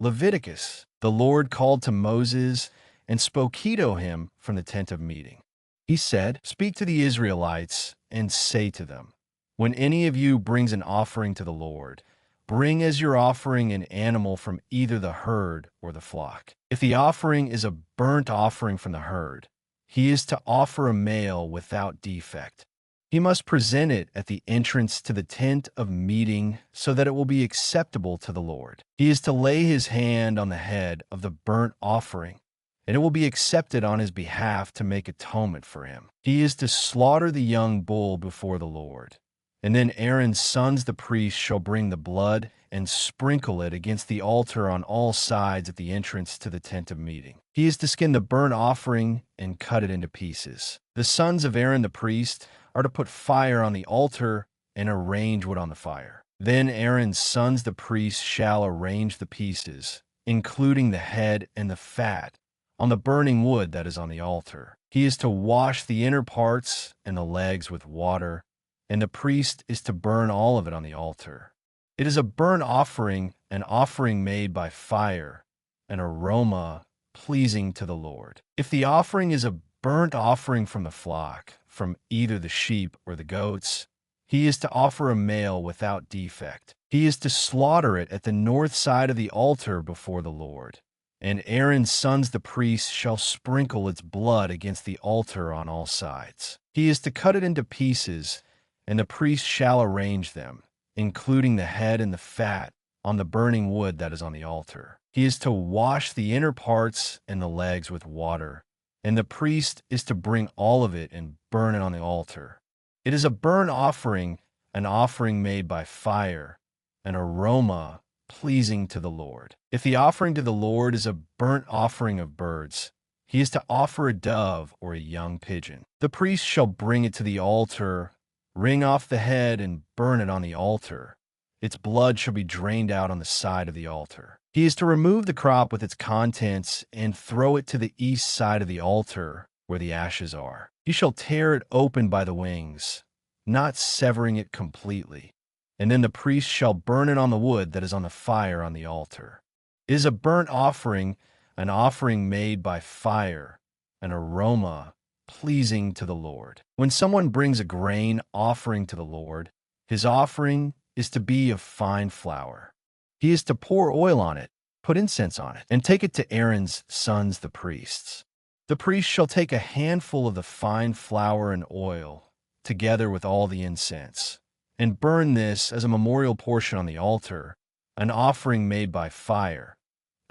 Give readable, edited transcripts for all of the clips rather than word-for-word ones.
Leviticus, the Lord called to Moses and spoke he to him from the tent of meeting. He said, "Speak to the Israelites and say to them, when any of you brings an offering to the Lord, bring as your offering an animal from either the herd or the flock. If the offering is a burnt offering from the herd, he is to offer a male without defect. He must present it at the entrance to the tent of meeting so that it will be acceptable to the Lord. He is to lay his hand on the head of the burnt offering, and it will be accepted on his behalf to make atonement for him. He is to slaughter the young bull before the Lord. And then Aaron's sons, the priests, shall bring the blood and sprinkle it against the altar on all sides at the entrance to the tent of meeting. He is to skin the burnt offering and cut it into pieces. The sons of Aaron the priest are to put fire on the altar and arrange wood on the fire. Then Aaron's sons, the priests, shall arrange the pieces, including the head and the fat, on the burning wood that is on the altar. He is to wash the inner parts and the legs with water, and the priest is to burn all of it on the altar. It is a burnt offering, an offering made by fire, an aroma pleasing to the Lord. If the offering is a burnt offering from the flock, from either the sheep or the goats, he is to offer a male without defect. He is to slaughter it at the north side of the altar before the Lord. And Aaron's sons, the priests, shall sprinkle its blood against the altar on all sides. He is to cut it into pieces, and the priest shall arrange them, including the head and the fat, on the burning wood that is on the altar. He is to wash the inner parts and the legs with water, and the priest is to bring all of it and burn it on the altar. It is a burnt offering, an offering made by fire, an aroma pleasing to the Lord. If the offering to the Lord is a burnt offering of birds, he is to offer a dove or a young pigeon. The priest shall bring it to the altar, wring off the head, and burn it on the altar. Its blood shall be drained out on the side of the altar. He is to remove the crop with its contents and throw it to the east side of the altar where the ashes are. He shall tear it open by the wings, not severing it completely, and then the priest shall burn it on the wood that is on the fire on the altar. It is a burnt offering, an offering made by fire, an aroma pleasing to the Lord. When someone brings a grain offering to the Lord, his offering is to be of fine flour. He is to pour oil on it, put incense on it, and take it to Aaron's sons, the priests. The priest shall take a handful of the fine flour and oil, together with all the incense, and burn this as a memorial portion on the altar, an offering made by fire,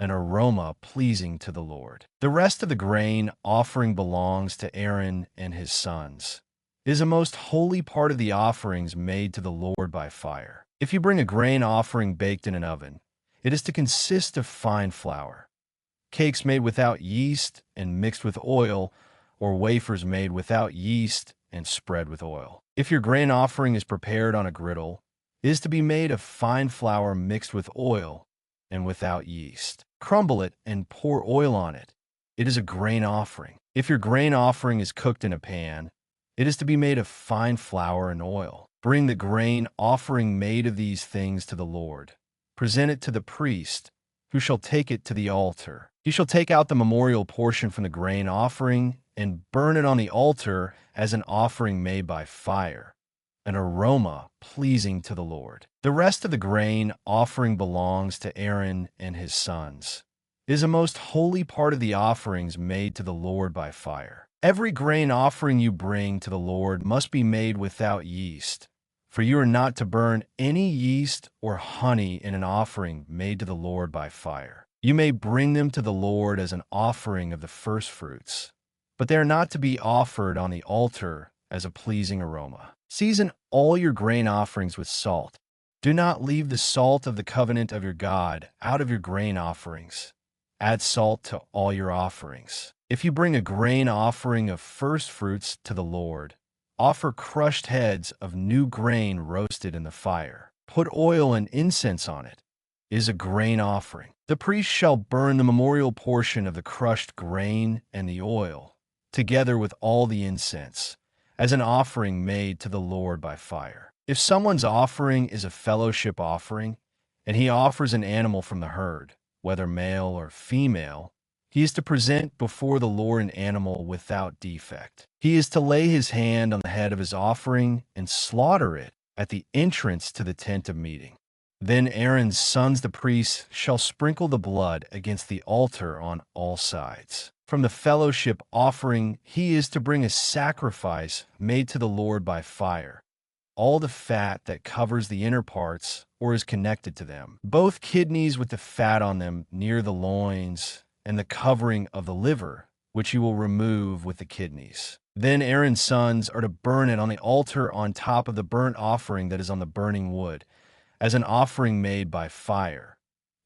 an aroma pleasing to the Lord. The rest of the grain offering belongs to Aaron and his sons. It is a most holy part of the offerings made to the Lord by fire. If you bring a grain offering baked in an oven, it is to consist of fine flour, cakes made without yeast and mixed with oil, or wafers made without yeast and spread with oil. If your grain offering is prepared on a griddle, it is to be made of fine flour mixed with oil and without yeast. Crumble it and pour oil on it. It is a grain offering. If your grain offering is cooked in a pan, it is to be made of fine flour and oil. Bring the grain offering made of these things to the Lord. Present it to the priest, who shall take it to the altar. He shall take out the memorial portion from the grain offering and burn it on the altar as an offering made by fire, an aroma pleasing to the Lord. The rest of the grain offering belongs to Aaron and his sons. It is a most holy part of the offerings made to the Lord by fire. Every grain offering you bring to the Lord must be made without yeast, for you are not to burn any yeast or honey in an offering made to the Lord by fire. You may bring them to the Lord as an offering of the firstfruits, but they are not to be offered on the altar as a pleasing aroma. Season all your grain offerings with salt. Do not leave the salt of the covenant of your God out of your grain offerings. Add salt to all your offerings. If you bring a grain offering of firstfruits to the Lord, offer crushed heads of new grain roasted in the fire. Put oil and incense on it. It is a grain offering. The priest shall burn the memorial portion of the crushed grain and the oil, together with all the incense, as an offering made to the Lord by fire. If someone's offering is a fellowship offering, and he offers an animal from the herd, whether male or female, he is to present before the Lord an animal without defect. He is to lay his hand on the head of his offering and slaughter it at the entrance to the tent of meeting. Then Aaron's sons, the priests, shall sprinkle the blood against the altar on all sides. From the fellowship offering, he is to bring a sacrifice made to the Lord by fire, all the fat that covers the inner parts or is connected to them, both kidneys with the fat on them near the loins, and the covering of the liver, which you will remove with the kidneys. Then Aaron's sons are to burn it on the altar on top of the burnt offering that is on the burning wood, as an offering made by fire,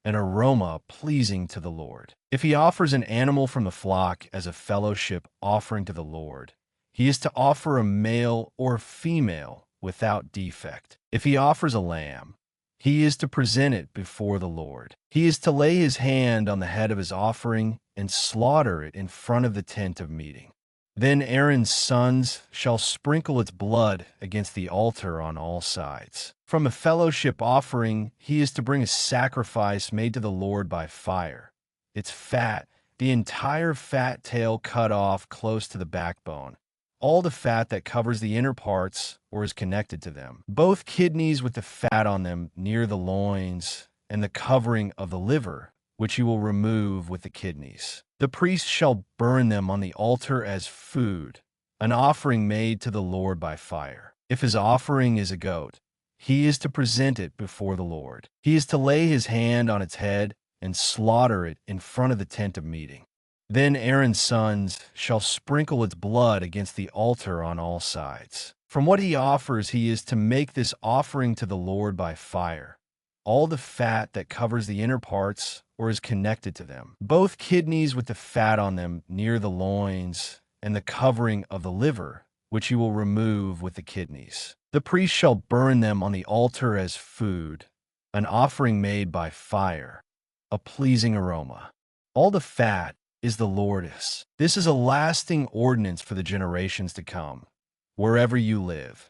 an aroma pleasing to the Lord. If he offers an animal from the flock as a fellowship offering to the Lord, he is to offer a male or female without defect. If he offers a lamb, he is to present it before the Lord. He is to lay his hand on the head of his offering and slaughter it in front of the tent of meeting. Then Aaron's sons shall sprinkle its blood against the altar on all sides. From a fellowship offering, he is to bring a sacrifice made to the Lord by fire. Its fat, the entire fat tail cut off close to the backbone, all the fat that covers the inner parts or is connected to them, both kidneys with the fat on them near the loins, and the covering of the liver, which you will remove with the kidneys. The priest shall burn them on the altar as food, an offering made to the Lord by fire. If his offering is a goat, he is to present it before the Lord. He is to lay his hand on its head and slaughter it in front of the tent of meeting. Then Aaron's sons shall sprinkle its blood against the altar on all sides. From what he offers, he is to make this offering to the Lord by fire, all the fat that covers the inner parts or is connected to them, both kidneys with the fat on them near the loins, and the covering of the liver, which you will remove with the kidneys. The priest shall burn them on the altar as food, an offering made by fire, a pleasing aroma. All the fat is the Lord's. This is a lasting ordinance for the generations to come. Wherever you live,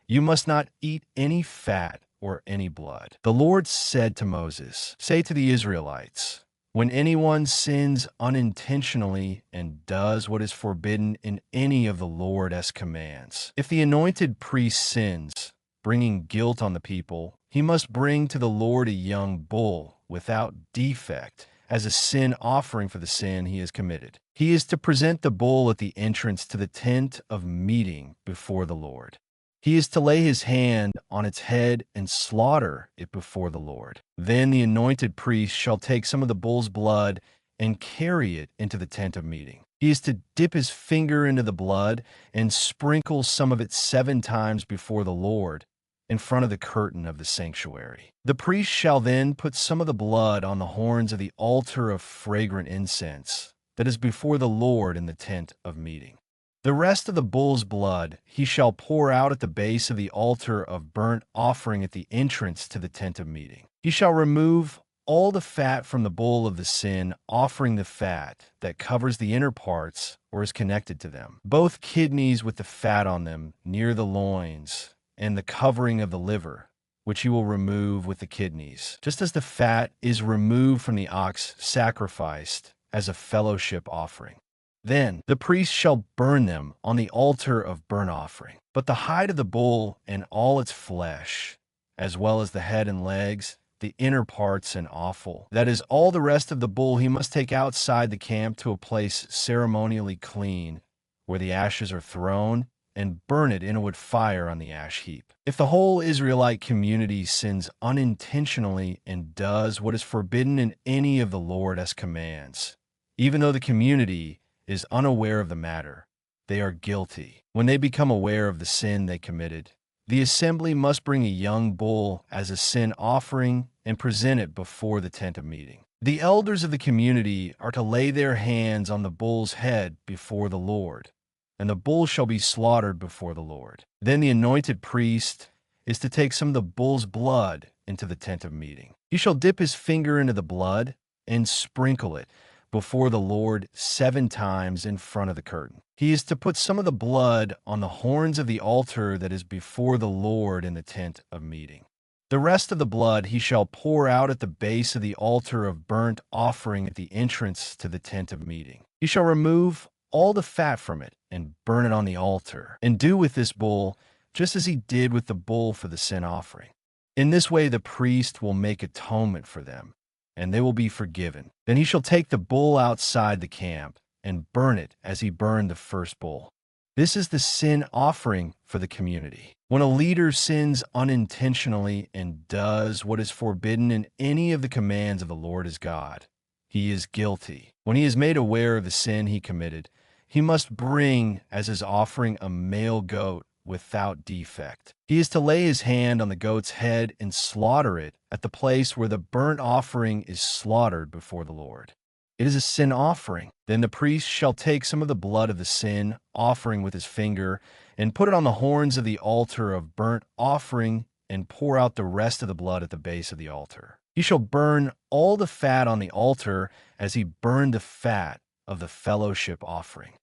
you must not eat any fat or any blood. The Lord said to Moses, "Say to the Israelites, when anyone sins unintentionally and does what is forbidden in any of the Lord's commands, if the anointed priest sins, bringing guilt on the people, he must bring to the Lord a young bull without defect as a sin offering for the sin he has committed. He is to present the bull at the entrance to the tent of meeting before the Lord. He is to lay his hand on its head and slaughter it before the Lord. Then the anointed priest shall take some of the bull's blood and carry it into the tent of meeting. He is to dip his finger into the blood and sprinkle some of it 7 times before the Lord in front of the curtain of the sanctuary. The priest shall then put some of the blood on the horns of the altar of fragrant incense that is before the Lord in the tent of meeting. The rest of the bull's blood he shall pour out at the base of the altar of burnt offering at the entrance to the tent of meeting. He shall remove all the fat from the bull of the sin, offering the fat that covers the inner parts or is connected to them, both kidneys with the fat on them near the loins, and the covering of the liver, which you will remove with the kidneys, just as the fat is removed from the ox sacrificed as a fellowship offering. Then the priest shall burn them on the altar of burnt offering. But the hide of the bull and all its flesh, as well as the head and legs, the inner parts and offal, that is, all the rest of the bull, he must take outside the camp to a place ceremonially clean, where the ashes are thrown, and burn it in a wood fire on the ash heap. If the whole Israelite community sins unintentionally and does what is forbidden in any of the Lord's commands, even though the community is unaware of the matter, they are guilty. When they become aware of the sin they committed, the assembly must bring a young bull as a sin offering and present it before the tent of meeting. The elders of the community are to lay their hands on the bull's head before the Lord, and the bull shall be slaughtered before the Lord. Then the anointed priest is to take some of the bull's blood into the tent of meeting. He shall dip his finger into the blood and sprinkle it before the Lord 7 times in front of the curtain. He is to put some of the blood on the horns of the altar that is before the Lord in the tent of meeting. The rest of the blood he shall pour out at the base of the altar of burnt offering at the entrance to the tent of meeting. He shall remove all the fat from it and burn it on the altar, and do with this bull just as he did with the bull for the sin offering. In this way the priest will make atonement for them, and they will be forgiven. Then he shall take the bull outside the camp and burn it as he burned the first bull. This is the sin offering for the community. When a leader sins unintentionally and does what is forbidden in any of the commands of the Lord his God, he is guilty. When he is made aware of the sin he committed, he must bring as his offering a male goat without defect. He is to lay his hand on the goat's head and slaughter it at the place where the burnt offering is slaughtered before the Lord. It is a sin offering. Then the priest shall take some of the blood of the sin offering with his finger and put it on the horns of the altar of burnt offering and pour out the rest of the blood at the base of the altar. He shall burn all the fat on the altar as he burned the fat of the fellowship offering.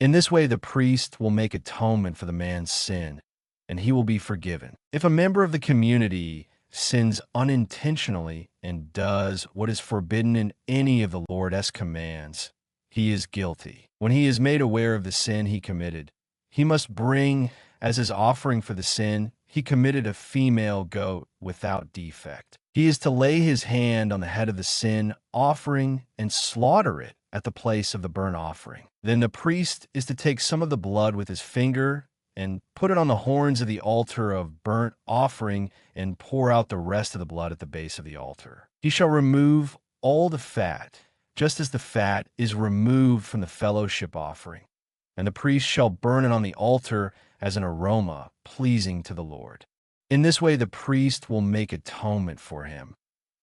In this way the priest will make atonement for the man's sin, and he will be forgiven. If a member of the community sins unintentionally and does what is forbidden in any of the Lord's commands, he is guilty. When he is made aware of the sin he committed, he must bring as his offering for the sin he committed a female goat without defect. He is to lay his hand on the head of the sin offering and slaughter it at the place of the burnt offering. Then the priest is to take some of the blood with his finger and put it on the horns of the altar of burnt offering and pour out the rest of the blood at the base of the altar. He shall remove all the fat, just as the fat is removed from the fellowship offering, and the priest shall burn it on the altar as an aroma pleasing to the Lord. In this way the priest will make atonement for him,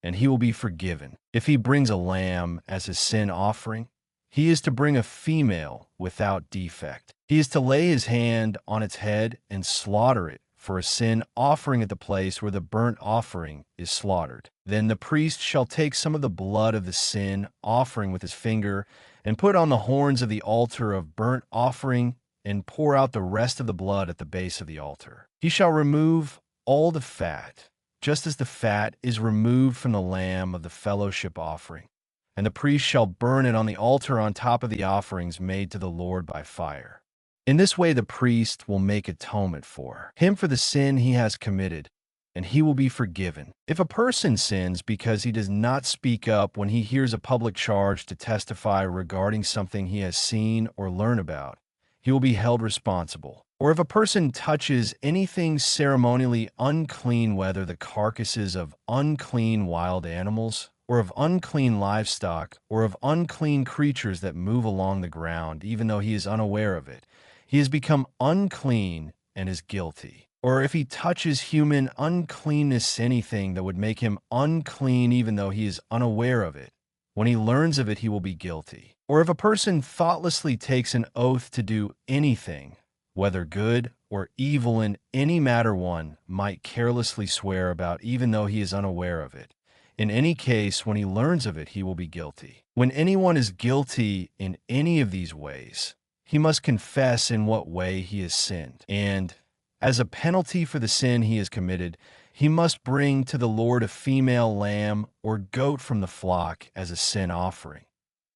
and he will be forgiven. If he brings a lamb as his sin offering, he is to bring a female without defect. He is to lay his hand on its head and slaughter it for a sin offering at the place where the burnt offering is slaughtered. Then the priest shall take some of the blood of the sin offering with his finger and put on the horns of the altar of burnt offering and pour out the rest of the blood at the base of the altar. He shall remove all the fat, just as the fat is removed from the lamb of the fellowship offering, and the priest shall burn it on the altar on top of the offerings made to the Lord by fire. In this way the priest will make atonement for him for the sin he has committed, and he will be forgiven. If a person sins because he does not speak up when he hears a public charge to testify regarding something he has seen or learned about, he will be held responsible. Or if a person touches anything ceremonially unclean, whether the carcasses of unclean wild animals, or of unclean livestock, or of unclean creatures that move along the ground, even though he is unaware of it, he has become unclean and is guilty. Or if he touches human uncleanness, anything that would make him unclean even though he is unaware of it, when he learns of it, he will be guilty. Or if a person thoughtlessly takes an oath to do anything, whether good or evil in any matter one might carelessly swear about even though he is unaware of it, in any case, when he learns of it, he will be guilty. When anyone is guilty in any of these ways, he must confess in what way he has sinned, and as a penalty for the sin he has committed, he must bring to the Lord a female lamb or goat from the flock as a sin offering,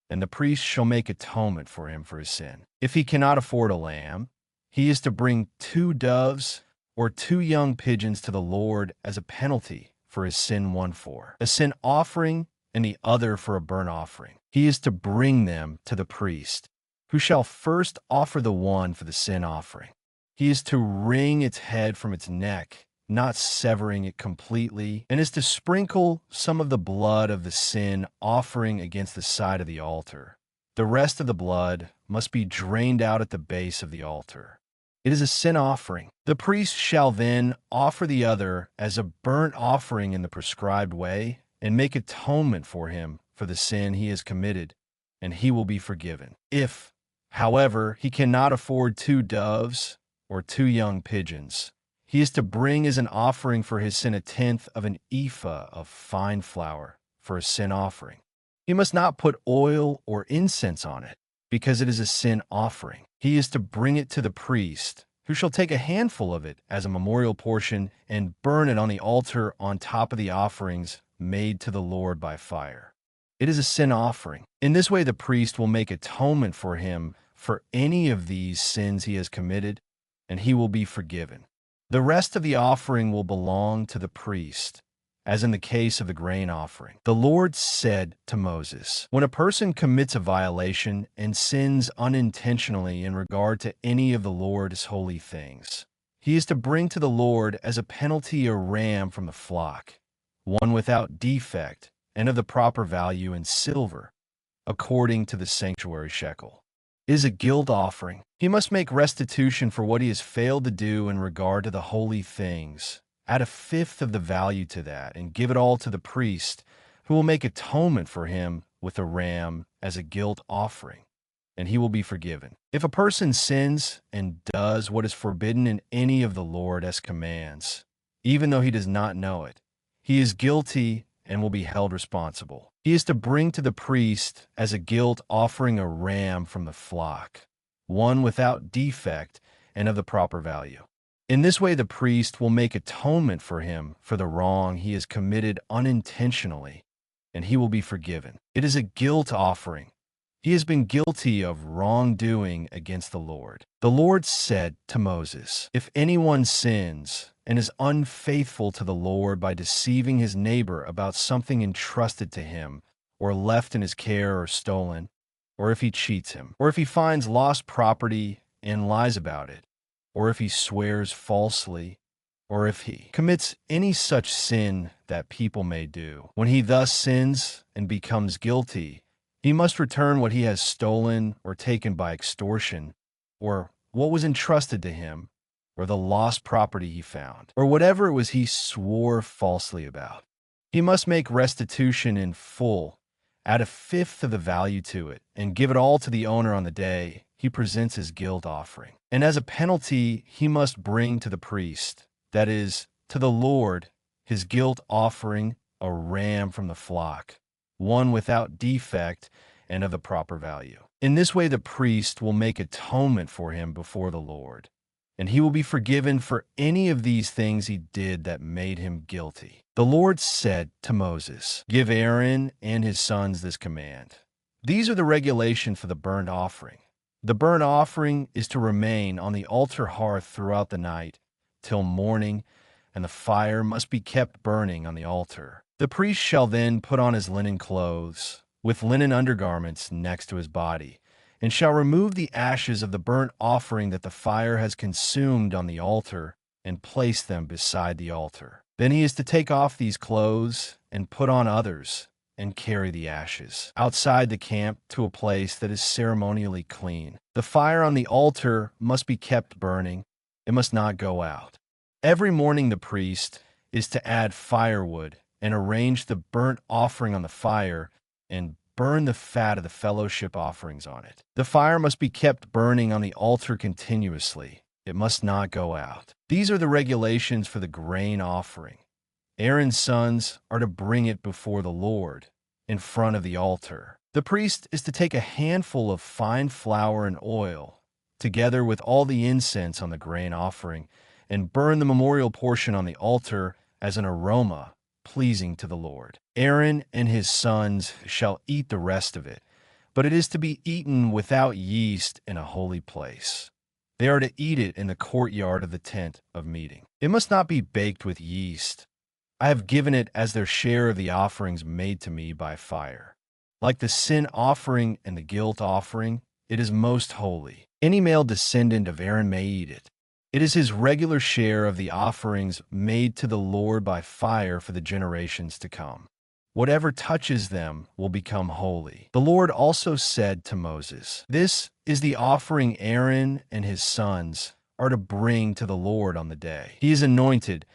and the priest shall make atonement for him for his sin. If he cannot afford a lamb, he is to bring 2 doves or 2 young pigeons to the Lord as a penalty for his sin, one for a sin offering and the other for a burnt offering. He is to bring them to the priest, who shall first offer the one for the sin offering. He is to wring its head from its neck, not severing it completely, and is to sprinkle some of the blood of the sin offering against the side of the altar. The rest of the blood must be drained out at the base of the altar. It is a sin offering. The priest shall then offer the other as a burnt offering in the prescribed way, and make atonement for him for the sin he has committed, and he will be forgiven. If, however, he cannot afford 2 doves or 2 young pigeons, he is to bring as an offering for his sin 1/10 of an ephah of fine flour for a sin offering. He must not put oil or incense on it, because it is a sin offering. He is to bring it to the priest who shall take a handful of it as a memorial portion and burn it on the altar on top of the offerings made to the Lord by fire. It is a sin offering. In this way, the priest will make atonement for him for any of these sins he has committed, and he will be forgiven. The rest of the offering will belong to the priest, as in the case of the grain offering. The Lord said to Moses, when a person commits a violation and sins unintentionally in regard to any of the Lord's holy things, he is to bring to the Lord as a penalty a ram from the flock, one without defect and of the proper value in silver, according to the sanctuary shekel. It is a guilt offering. He must make restitution for what he has failed to do in regard to the holy things. Add a fifth of the value to that and give it all to the priest, who will make atonement for him with a ram as a guilt offering, and he will be forgiven. If a person sins and does what is forbidden in any of the Lord's commands, even though he does not know it, he is guilty and will be held responsible. He is to bring to the priest as a guilt offering a ram from the flock, one without defect and of the proper value. In this way, the priest will make atonement for him for the wrong he has committed unintentionally, and he will be forgiven. It is a guilt offering. He has been guilty of wrongdoing against the Lord. The Lord said to Moses, if anyone sins and is unfaithful to the Lord by deceiving his neighbor about something entrusted to him, or left in his care or stolen, or if he cheats him, or if he finds lost property and lies about it, or if he swears falsely, or if he commits any such sin that people may do, when he thus sins and becomes guilty, he must return what he has stolen or taken by extortion, or what was entrusted to him, or the lost property he found, or whatever it was he swore falsely about. He must make restitution in full, add a fifth of the value to it, and give it all to the owner on the day he presents his guilt offering. And as a penalty, he must bring to the priest, that is, to the Lord, his guilt offering, a ram from the flock, one without defect and of the proper value. In this way, the priest will make atonement for him before the Lord, and he will be forgiven for any of these things he did that made him guilty. The Lord said to Moses, give Aaron and his sons this command. These are the regulations for the burnt offering. The burnt offering is to remain on the altar hearth throughout the night till morning, and the fire must be kept burning on the altar. The priest shall then put on his linen clothes, with linen undergarments next to his body, and shall remove the ashes of the burnt offering that the fire has consumed on the altar, and place them beside the altar. Then he is to take off these clothes and put on others, and carry the ashes outside the camp to a place that is ceremonially clean. The fire on the altar must be kept burning. It must not go out. Every morning the priest is to add firewood and arrange the burnt offering on the fire and burn the fat of the fellowship offerings on it. The fire must be kept burning on the altar continuously. It must not go out. These are the regulations for the grain offering. Aaron's sons are to bring it before the Lord in front of the altar. The priest is to take a handful of fine flour and oil, together with all the incense on the grain offering, and burn the memorial portion on the altar as an aroma pleasing to the Lord. Aaron and his sons shall eat the rest of it, but it is to be eaten without yeast in a holy place. They are to eat it in the courtyard of the tent of meeting. It must not be baked with yeast. I have given it as their share of the offerings made to me by fire. Like the sin offering and the guilt offering, it is most holy. Any male descendant of Aaron may eat it. It is his regular share of the offerings made to the Lord by fire for the generations to come. Whatever touches them will become holy. The Lord also said to Moses, this is the offering Aaron and his sons are to bring to the Lord on the day. He is anointed,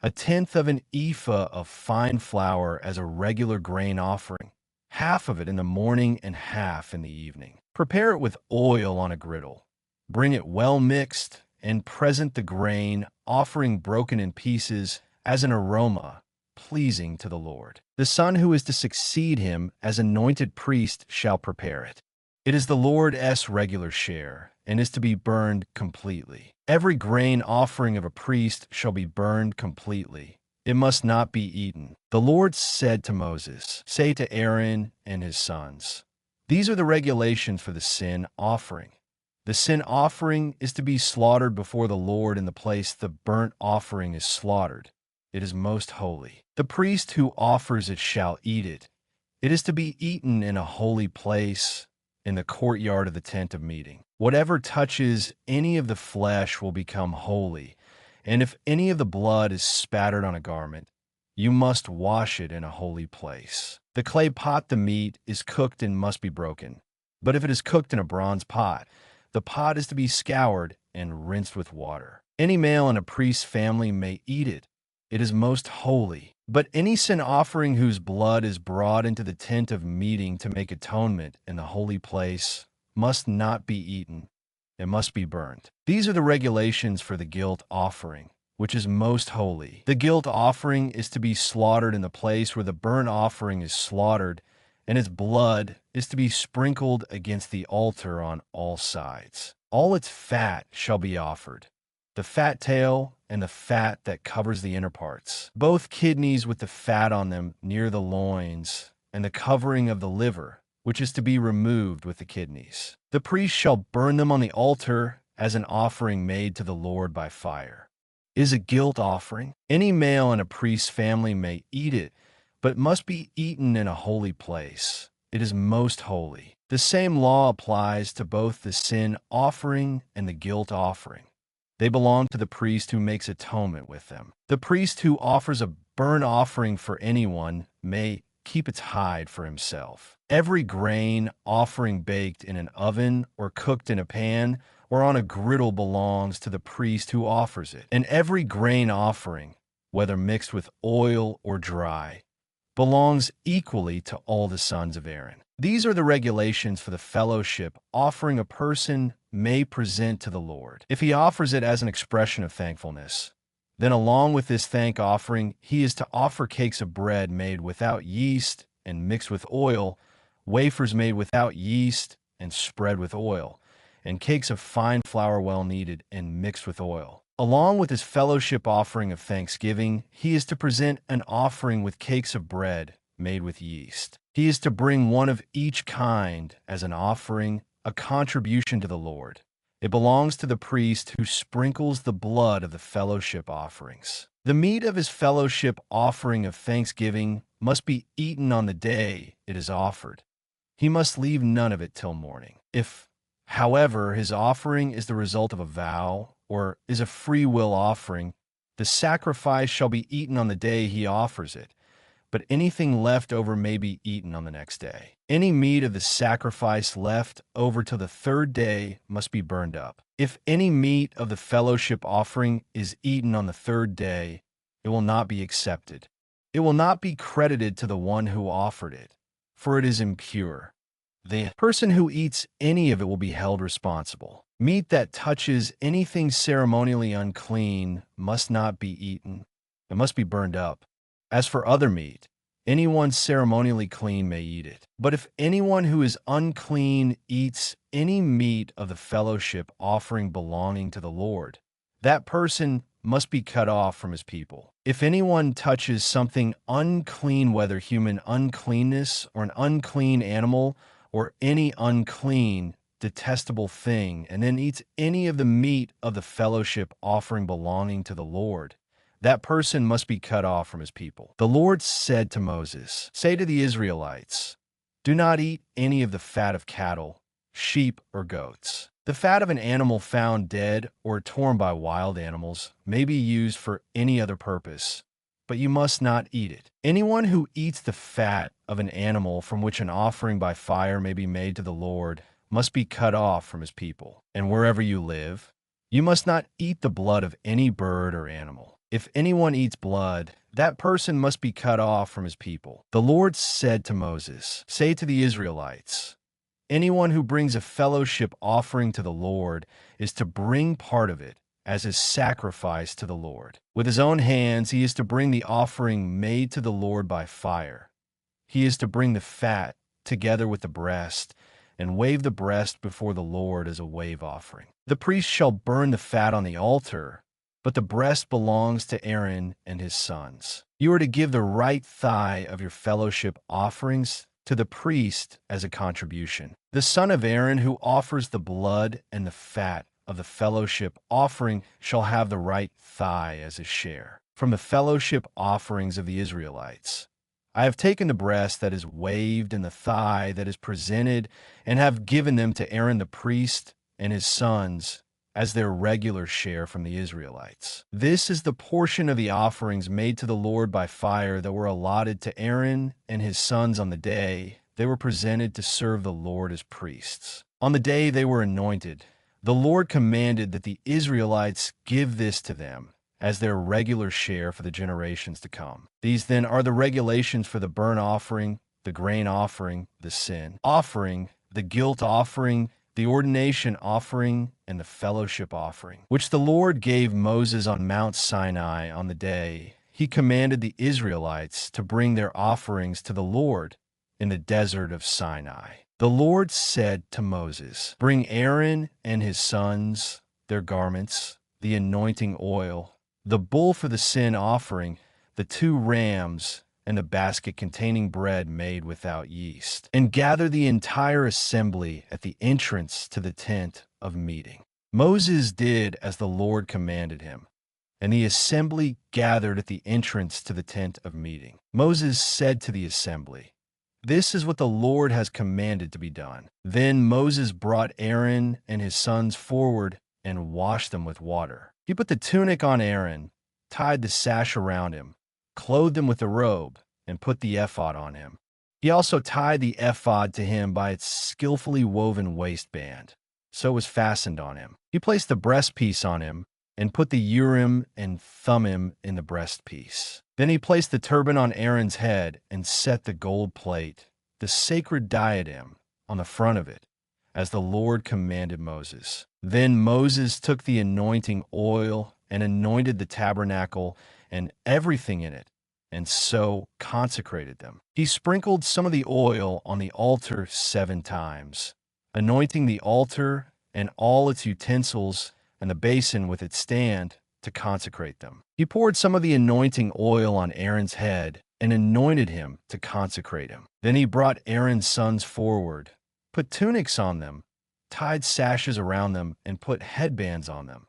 a tenth of an ephah of fine flour as a regular grain offering, half of it in the morning and half in the evening. Prepare it with oil on a griddle. Bring it well mixed, and present the grain, offering broken in pieces, as an aroma pleasing to the Lord. The son who is to succeed him as anointed priest shall prepare it. It is the Lord's regular share, and is to be burned completely. Every grain offering of a priest shall be burned completely. It must not be eaten. The Lord said to Moses, "Say to Aaron and his sons, these are the regulations for the sin offering. The sin offering is to be slaughtered before the Lord in the place the burnt offering is slaughtered. It is most holy. The priest who offers it shall eat it. It is to be eaten in a holy place, in the courtyard of the tent of meeting. Whatever touches any of the flesh will become holy, and if any of the blood is spattered on a garment, you must wash it in a holy place. The clay pot the meat is cooked and must be broken. But if it is cooked in a bronze pot, the pot is to be scoured and rinsed with water. Any male in a priest's family may eat it. It is most holy. But any sin offering whose blood is brought into the tent of meeting to make atonement in the holy place must not be eaten. It must be burned. These are the regulations for the guilt offering, which is most holy. The guilt offering is to be slaughtered in the place where the burnt offering is slaughtered, and its blood is to be sprinkled against the altar on all sides. All its fat shall be offered, the fat tail and the fat that covers the inner parts, both kidneys with the fat on them near the loins, and the covering of the liver, which is to be removed with the kidneys. The priest shall burn them on the altar as an offering made to the Lord by fire. It is a guilt offering. Any male in a priest's family may eat it, but it must be eaten in a holy place. It is most holy. The same law applies to both the sin offering and the guilt offering. They belong to the priest who makes atonement with them. The priest who offers a burnt offering for anyone may keep its hide for himself. Every grain offering baked in an oven or cooked in a pan or on a griddle belongs to the priest who offers it. And every grain offering, whether mixed with oil or dry, belongs equally to all the sons of Aaron. These are the regulations for the fellowship offering a person may present to the Lord. If he offers it as an expression of thankfulness, then along with this thank offering, he is to offer cakes of bread made without yeast and mixed with oil, wafers made without yeast and spread with oil, and cakes of fine flour well kneaded and mixed with oil. Along with his fellowship offering of thanksgiving, he is to present an offering with cakes of bread made with yeast. He is to bring one of each kind as an offering, a contribution to the Lord. It belongs to the priest who sprinkles the blood of the fellowship offerings. The meat of his fellowship offering of thanksgiving must be eaten on the day it is offered. He must leave none of it till morning. If, however, his offering is the result of a vow or is a free will offering, the sacrifice shall be eaten on the day he offers it, but anything left over may be eaten on the next day. Any meat of the sacrifice left over till the third day must be burned up. If any meat of the fellowship offering is eaten on the third day, it will not be accepted. It will not be credited to the one who offered it, for it is impure. The person who eats any of it will be held responsible. Meat that touches anything ceremonially unclean must not be eaten. It must be burned up. As for other meat, anyone ceremonially clean may eat it. But if anyone who is unclean eats any meat of the fellowship offering belonging to the Lord, that person must be cut off from his people. If anyone touches something unclean, whether human uncleanness or an unclean animal or any unclean, detestable thing, and then eats any of the meat of the fellowship offering belonging to the Lord, that person must be cut off from his people. The Lord said to Moses, "Say to the Israelites, do not eat any of the fat of cattle, sheep, or goats. The fat of an animal found dead or torn by wild animals may be used for any other purpose, but you must not eat it. Anyone who eats the fat of an animal from which an offering by fire may be made to the Lord must be cut off from his people. And wherever you live, you must not eat the blood of any bird or animal. If anyone eats blood, that person must be cut off from his people." The Lord said to Moses, "Say to the Israelites, anyone who brings a fellowship offering to the Lord is to bring part of it as his sacrifice to the Lord. With his own hands he is to bring the offering made to the Lord by fire. He is to bring the fat together with the breast and wave the breast before the Lord as a wave offering. The priest shall burn the fat on the altar, but the breast belongs to Aaron and his sons. You are to give the right thigh of your fellowship offerings to the priest as a contribution. The son of Aaron who offers the blood and the fat of the fellowship offering shall have the right thigh as his share. From the fellowship offerings of the Israelites, I have taken the breast that is waved and the thigh that is presented, and have given them to Aaron the priest and his sons as their regular share from the Israelites. This is the portion of the offerings made to the Lord by fire that were allotted to Aaron and his sons on the day they were presented to serve the Lord as priests. On the day they were anointed, the Lord commanded that the Israelites give this to them as their regular share for the generations to come. These then are the regulations for the burnt offering, the grain offering, the sin offering, the guilt offering, the ordination offering, and the fellowship offering, which the Lord gave Moses on Mount Sinai on the day he commanded the Israelites to bring their offerings to the Lord in the desert of Sinai. The Lord said to Moses, "Bring Aaron and his sons, their garments, the anointing oil, the bull for the sin offering, the 2 rams, and the basket containing bread made without yeast, and gather the entire assembly at the entrance to the tent of meeting." Moses did as the Lord commanded him, and the assembly gathered at the entrance to the tent of meeting. Moses said to the assembly, "This is what the Lord has commanded to be done." Then Moses brought Aaron and his sons forward and washed them with water. He put the tunic on Aaron, tied the sash around him, clothed him with the robe, and put the ephod on him. He also tied the ephod to him by its skillfully woven waistband, so it was fastened on him. He placed the breastpiece on him and put the Urim and Thummim in the breastpiece. Then he placed the turban on Aaron's head and set the gold plate, the sacred diadem, on the front of it, as the Lord commanded Moses. Then Moses took the anointing oil and anointed the tabernacle and everything in it, and so consecrated them. He sprinkled some of the oil on the altar 7 times, anointing the altar and all its utensils and the basin with its stand to consecrate them. He poured some of the anointing oil on Aaron's head and anointed him to consecrate him. Then he brought Aaron's sons forward, put tunics on them, tied sashes around them, and put headbands on them,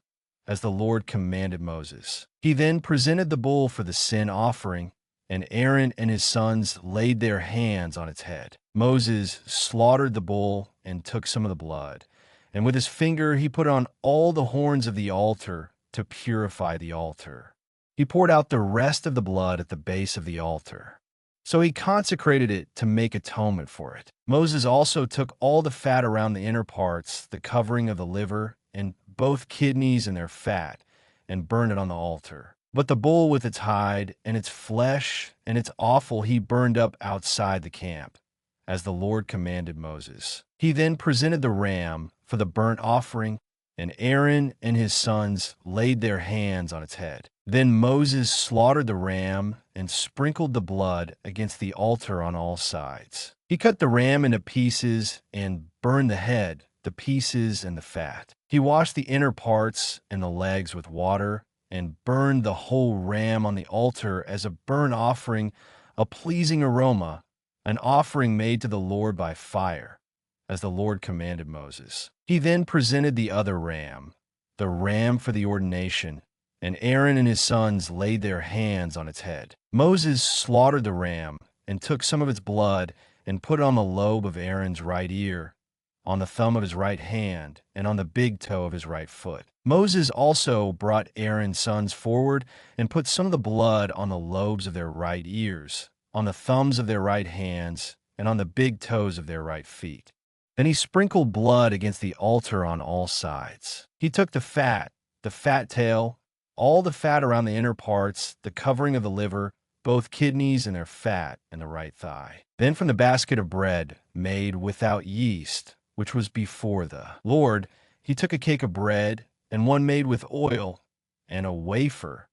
as the Lord commanded Moses. He then presented the bull for the sin offering, and Aaron and his sons laid their hands on its head. Moses slaughtered the bull and took some of the blood, and with his finger he put on all the horns of the altar to purify the altar. He poured out the rest of the blood at the base of the altar. So he consecrated it to make atonement for it. Moses also took all the fat around the inner parts, the covering of the liver, and both kidneys and their fat, and burned it on the altar. But the bull with its hide and its flesh and its offal he burned up outside the camp, as the Lord commanded Moses. He then presented the ram for the burnt offering, and Aaron and his sons laid their hands on its head. Then Moses slaughtered the ram and sprinkled the blood against the altar on all sides. He cut the ram into pieces and burned the head, the pieces, and the fat. He washed the inner parts and the legs with water and burned the whole ram on the altar as a burnt offering, a pleasing aroma, an offering made to the Lord by fire, as the Lord commanded Moses. He then presented the other ram, the ram for the ordination, and Aaron and his sons laid their hands on its head. Moses slaughtered the ram and took some of its blood and put it on the lobe of Aaron's right ear, on the thumb of his right hand, and on the big toe of his right foot. Moses also brought Aaron's sons forward and put some of the blood on the lobes of their right ears, on the thumbs of their right hands, and on the big toes of their right feet. Then he sprinkled blood against the altar on all sides. He took the fat tail, all the fat around the inner parts, the covering of the liver, both kidneys and their fat, and the right thigh. Then from the basket of bread made without yeast, which was before the Lord, he took a cake of bread and one made with oil and a wafer.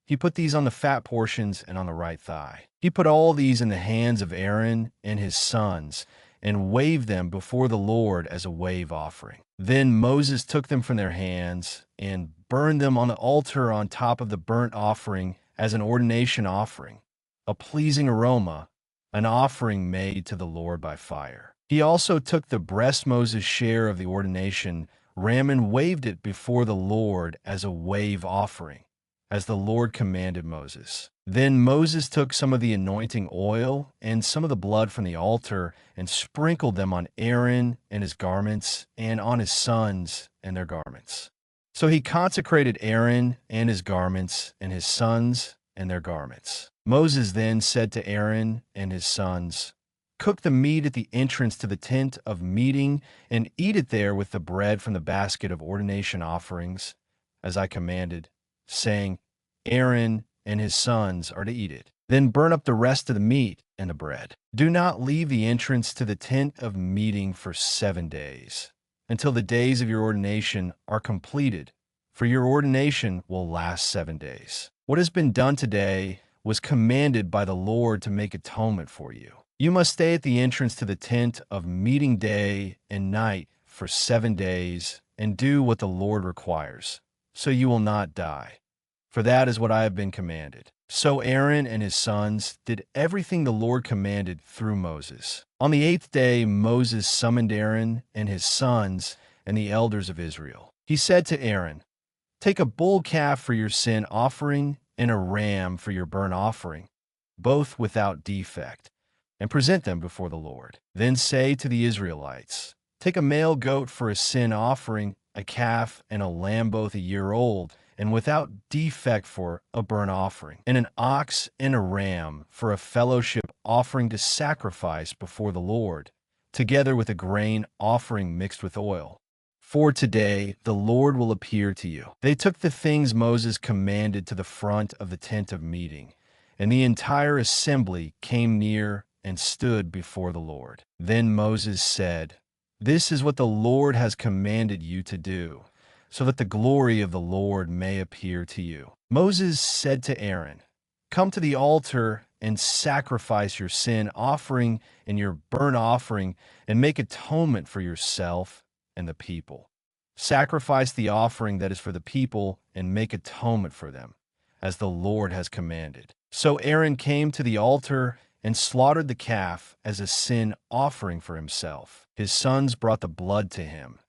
He put these on the fat portions and on the right thigh. He put all these in the hands of Aaron and his sons, and waved them before the Lord as a wave offering. Then Moses took them from their hands and burned them on the altar on top of the burnt offering as an ordination offering, a pleasing aroma, an offering made to the Lord by fire. He also took the breast Moses' share of the ordination ram and waved it before the Lord as a wave offering, as the Lord commanded Moses. Then Moses took some of the anointing oil and some of the blood from the altar and sprinkled them on Aaron and his garments and on his sons and their garments. So he consecrated Aaron and his garments and his sons and their garments. Moses then said to Aaron and his sons, "Cook the meat at the entrance to the tent of meeting and eat it there with the bread from the basket of ordination offerings, as I commanded, saying, Aaron and his sons are to eat it. Then burn up the rest of the meat and the bread. Do not leave the entrance to the tent of meeting for 7 days, until the days of your ordination are completed, for your ordination will last 7 days. What has been done today was commanded by the Lord to make atonement for you. You must stay at the entrance to the tent of meeting day and night for 7 days and do what the Lord requires, so you will not die. For that is what I have been commanded." So Aaron and his sons did everything the Lord commanded through Moses. On the 8th day, Moses summoned Aaron and his sons and the elders of Israel. He said to Aaron, "Take a bull calf for your sin offering and a ram for your burnt offering, both without defect, and present them before the Lord. Then say to the Israelites, take a male goat for a sin offering, a calf and a lamb both a year old, and without defect for a burnt offering, and an ox and a ram for a fellowship offering to sacrifice before the Lord, together with a grain offering mixed with oil. For today the Lord will appear to you." They took the things Moses commanded to the front of the tent of meeting, and the entire assembly came near and stood before the Lord. Then Moses said, "This is what the Lord has commanded you to do, so that the glory of the Lord may appear to you." Moses said to Aaron, "Come to the altar and sacrifice your sin offering and your burnt offering and make atonement for yourself and the people. Sacrifice the offering that is for the people and make atonement for them, as the Lord has commanded." So Aaron came to the altar and slaughtered the calf as a sin offering for himself. His sons brought the blood to him,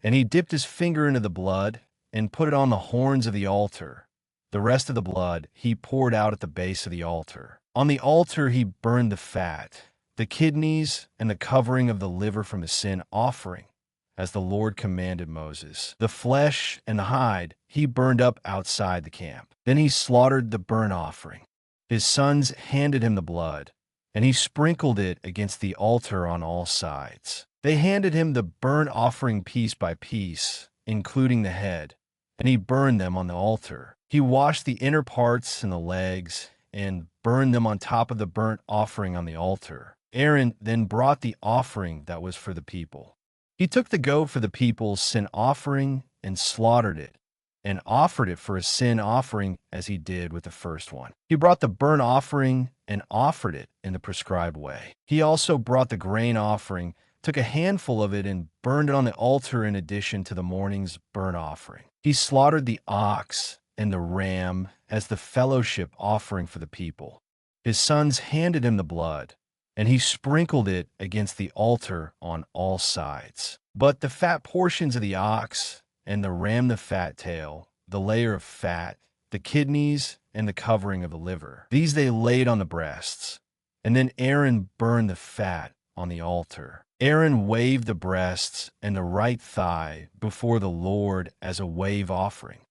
and he dipped his finger into the blood and put it on the horns of the altar. The rest of the blood he poured out at the base of the altar. On the altar he burned the fat, the kidneys, and the covering of the liver from the sin offering, as the Lord commanded Moses. The flesh and the hide he burned up outside the camp. Then he slaughtered the burnt offering. His sons handed him the blood, and he sprinkled it against the altar on all sides. They handed him the burnt offering piece by piece, including the head, and he burned them on the altar. He washed the inner parts and the legs and burned them on top of the burnt offering on the altar. Aaron then brought the offering that was for the people. He took the goat for the people's sin offering and slaughtered it, and offered it for a sin offering as he did with the first one. He brought the burnt offering and offered it in the prescribed way. He also brought the grain offering, took a handful of it and burned it on the altar in addition to the morning's burnt offering. He slaughtered the ox and the ram as the fellowship offering for the people. His sons handed him the blood, and he sprinkled it against the altar on all sides. But the fat portions of the ox and the ram, the fat tail, the layer of fat, the kidneys, and the covering of the liver, these they laid on the breasts. And then Aaron burned the fat on the altar. Aaron waved the breasts and the right thigh before the Lord as a wave offering,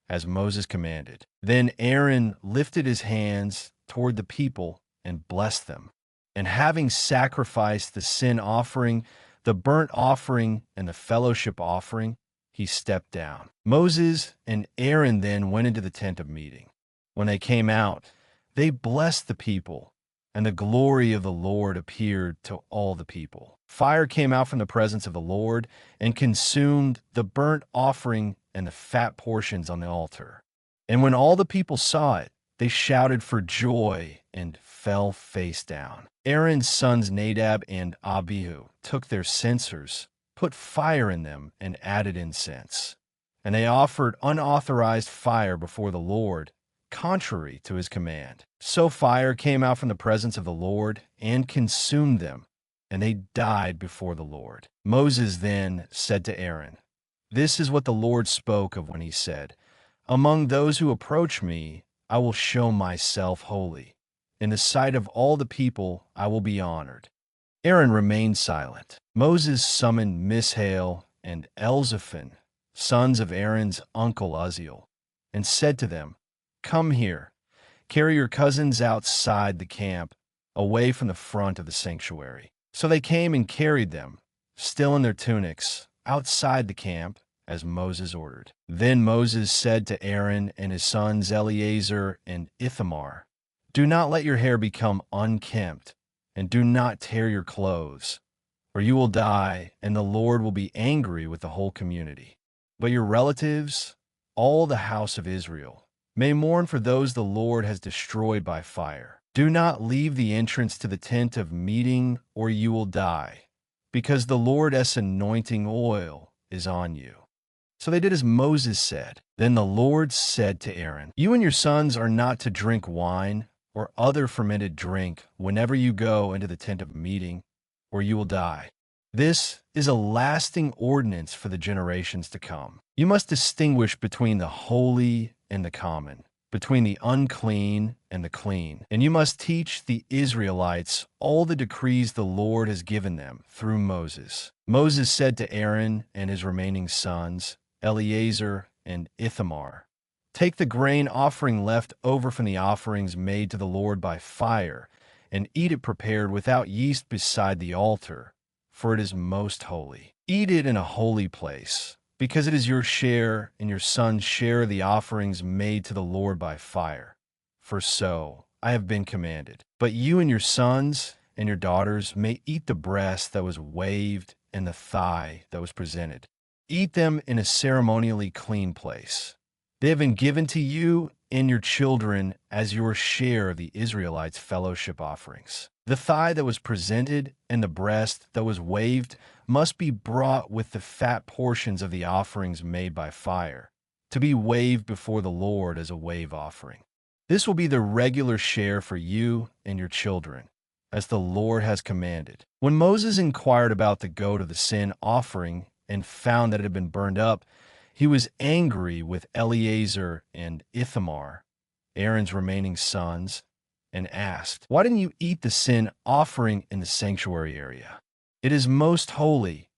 as Moses commanded. Then Aaron lifted his hands toward the people and blessed them. And having sacrificed the sin offering, the burnt offering, and the fellowship offering, he stepped down. Moses and Aaron then went into the tent of meeting. When they came out, they blessed the people, and the glory of the Lord appeared to all the people. Fire came out from the presence of the Lord and consumed the burnt offering and the fat portions on the altar. And when all the people saw it, they shouted for joy and fell face down. Aaron's sons Nadab and Abihu took their censers, put fire in them, and added incense. And they offered unauthorized fire before the Lord, contrary to his command. So fire came out from the presence of the Lord and consumed them, and they died before the Lord. Moses then said to Aaron, "This is what the Lord spoke of when he said, 'Among those who approach me, I will show myself holy. In the sight of all the people, I will be honored.'" Aaron remained silent. Moses summoned Mishael and Elzaphan, sons of Aaron's uncle Uzziel, and said to them, "Come here, carry your cousins outside the camp, away from the front of the sanctuary." So they came and carried them, still in their tunics, outside the camp, as Moses ordered. Then Moses said to Aaron and his sons Eleazar and Ithamar, "Do not let your hair become unkempt, and do not tear your clothes, or you will die, and the Lord will be angry with the whole community. But your relatives, all the house of Israel, may mourn for those the Lord has destroyed by fire. Do not leave the entrance to the tent of meeting, or you will die, because the Lord's anointing oil is on you." So they did as Moses said. Then the Lord said to Aaron, "You and your sons are not to drink wine or other fermented drink whenever you go into the tent of meeting, or you will die. This is a lasting ordinance for the generations to come. You must distinguish between the holy and the common, between the unclean and the clean, and you must teach the Israelites all the decrees the Lord has given them through Moses." Moses said to Aaron and his remaining sons, Eleazar and Ithamar, "Take the grain offering left over from the offerings made to the Lord by fire, and eat it prepared without yeast beside the altar, for it is most holy. Eat it in a holy place, because it is your share and your son's share of the offerings made to the Lord by fire. For so I have been commanded. But you and your sons and your daughters may eat the breast that was waved and the thigh that was presented. Eat them in a ceremonially clean place. They have been given to you and your children as your share of the Israelites' fellowship offerings. The thigh that was presented and the breast that was waved must be brought with the fat portions of the offerings made by fire, to be waved before the Lord as a wave offering. This will be the regular share for you and your children, as the Lord has commanded." When Moses inquired about the goat of the sin offering and found that it had been burned up, he was angry with Eleazar and Ithamar, Aaron's remaining sons, and asked, "Why didn't you eat the sin offering in the sanctuary area? It is most holy.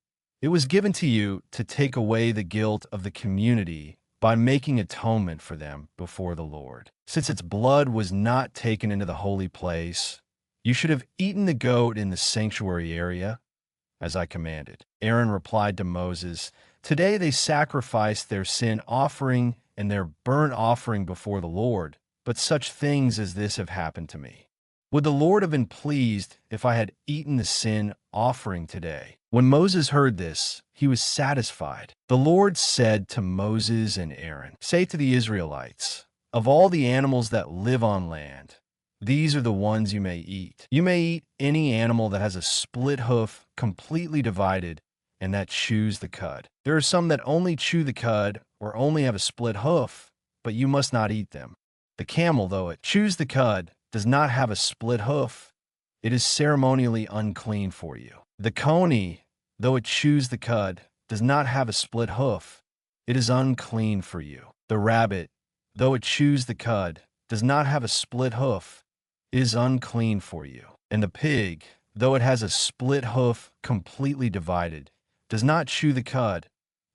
It was given to you to take away the guilt of the community by making atonement for them before the Lord. Since its blood was not taken into the holy place, you should have eaten the goat in the sanctuary area, as I commanded." Aaron replied to Moses, "Today they sacrificed their sin offering and their burnt offering before the Lord, but such things as this have happened to me. Would the Lord have been pleased if I had eaten the sin offering today?" When Moses heard this, he was satisfied. The Lord said to Moses and Aaron, "Say to the Israelites, of all the animals that live on land, these are the ones you may eat. You may eat any animal that has a split hoof completely divided and that chews the cud. There are some that only chew the cud or only have a split hoof, but you must not eat them. The camel, though it chews the cud, does not have a split hoof. It is ceremonially unclean for you. The coney, though it chews the cud, does not have a split hoof. It is unclean for you. The rabbit, though it chews the cud, does not have a split hoof. It is unclean for you. And the pig, though it has a split hoof completely divided, does not chew the cud.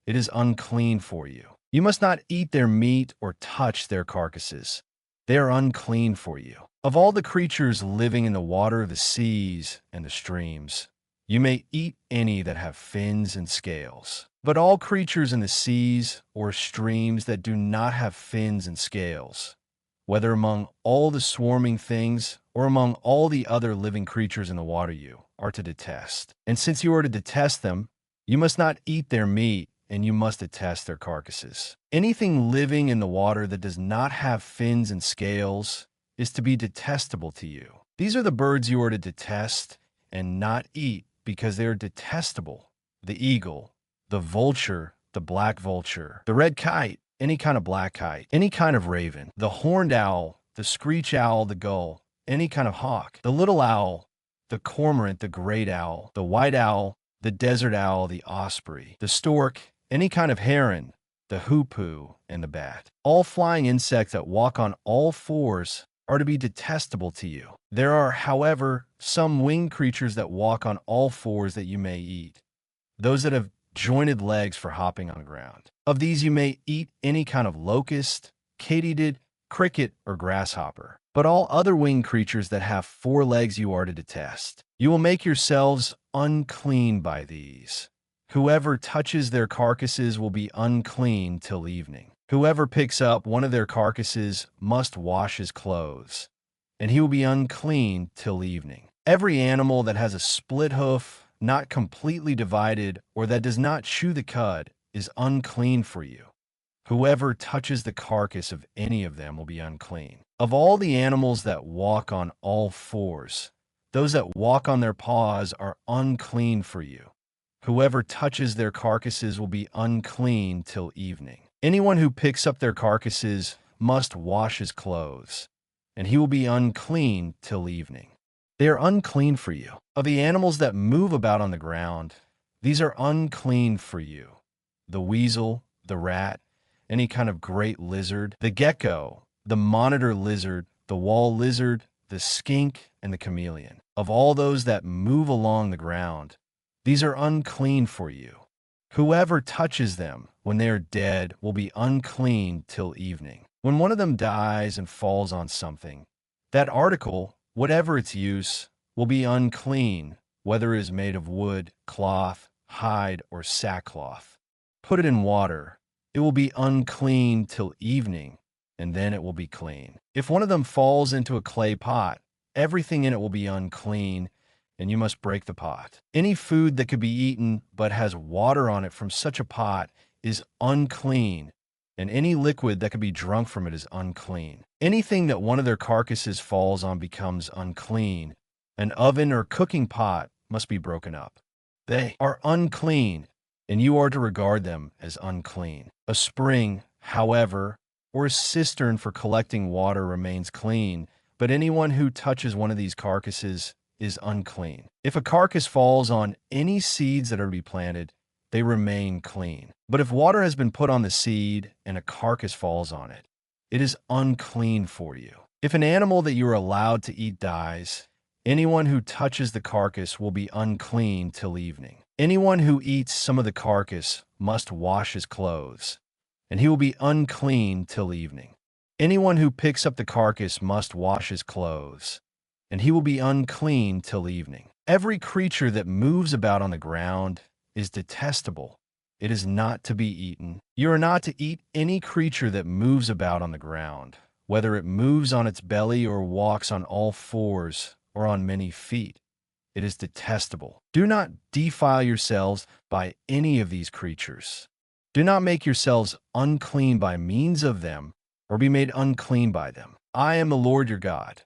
It is unclean for you. You must not eat their meat or touch their carcasses. They are unclean for you. Of all the creatures living in the water of the seas and the streams, you may eat any that have fins and scales. But all creatures in the seas or streams that do not have fins and scales, whether among all the swarming things or among all the other living creatures in the water, you are to detest. And since you are to detest them, you must not eat their meat, and you must detest their carcasses. Anything living in the water that does not have fins and scales is to be detestable to you. These are the birds you are to detest and not eat because they are detestable: the eagle, the vulture, the black vulture, the red kite, any kind of black kite, any kind of raven, the horned owl, the screech owl, the gull, any kind of hawk, the little owl, the cormorant, the great owl, the white owl, the desert owl, the osprey, the stork, any kind of heron, the hoopoe, and the bat. All flying insects that walk on all fours are to be detestable to you. There are, however, some winged creatures that walk on all fours that you may eat, those that have jointed legs for hopping on the ground. Of these you may eat any kind of locust, katydid, cricket, or grasshopper. But all other winged creatures that have 4 legs you are to detest. You will make yourselves unclean by these. Whoever touches their carcasses will be unclean till evening. Whoever picks up one of their carcasses must wash his clothes, and he will be unclean till evening. Every animal that has a split hoof, not completely divided, or that does not chew the cud, is unclean for you. Whoever touches the carcass of any of them will be unclean. Of all the animals that walk on all fours, those that walk on their paws are unclean for you. Whoever touches their carcasses will be unclean till evening. Anyone who picks up their carcasses must wash his clothes, and he will be unclean till evening. They are unclean for you. Of the animals that move about on the ground, these are unclean for you: the weasel, the rat, any kind of great lizard, the gecko, the monitor lizard, the wall lizard, the skink, and the chameleon. Of all those that move along the ground, these are unclean for you. Whoever touches them when they are dead will be unclean till evening. When one of them dies and falls on something, that article, whatever its use, will be unclean, whether it is made of wood, cloth, hide, or sackcloth. Put it in water. It will be unclean till evening, and then it will be clean. If one of them falls into a clay pot, everything in it will be unclean, and you must break the pot. Any food that could be eaten but has water on it from such a pot is unclean, and any liquid that could be drunk from it is unclean. Anything that one of their carcasses falls on becomes unclean. An oven or cooking pot must be broken up. They are unclean, and you are to regard them as unclean. A spring, however, or a cistern for collecting water remains clean, but anyone who touches one of these carcasses is unclean. If a carcass falls on any seeds that are to be planted, they remain clean. But if water has been put on the seed and a carcass falls on it, it is unclean for you. If an animal that you are allowed to eat dies, anyone who touches the carcass will be unclean till evening. Anyone who eats some of the carcass must wash his clothes, and he will be unclean till evening. Anyone who picks up the carcass must wash his clothes, and he will be unclean till evening. Every creature that moves about on the ground is detestable. It is not to be eaten. You are not to eat any creature that moves about on the ground, whether it moves on its belly or walks on all fours or on many feet. It is detestable. Do not defile yourselves by any of these creatures. Do not make yourselves unclean by means of them, or be made unclean by them. I am the Lord your God.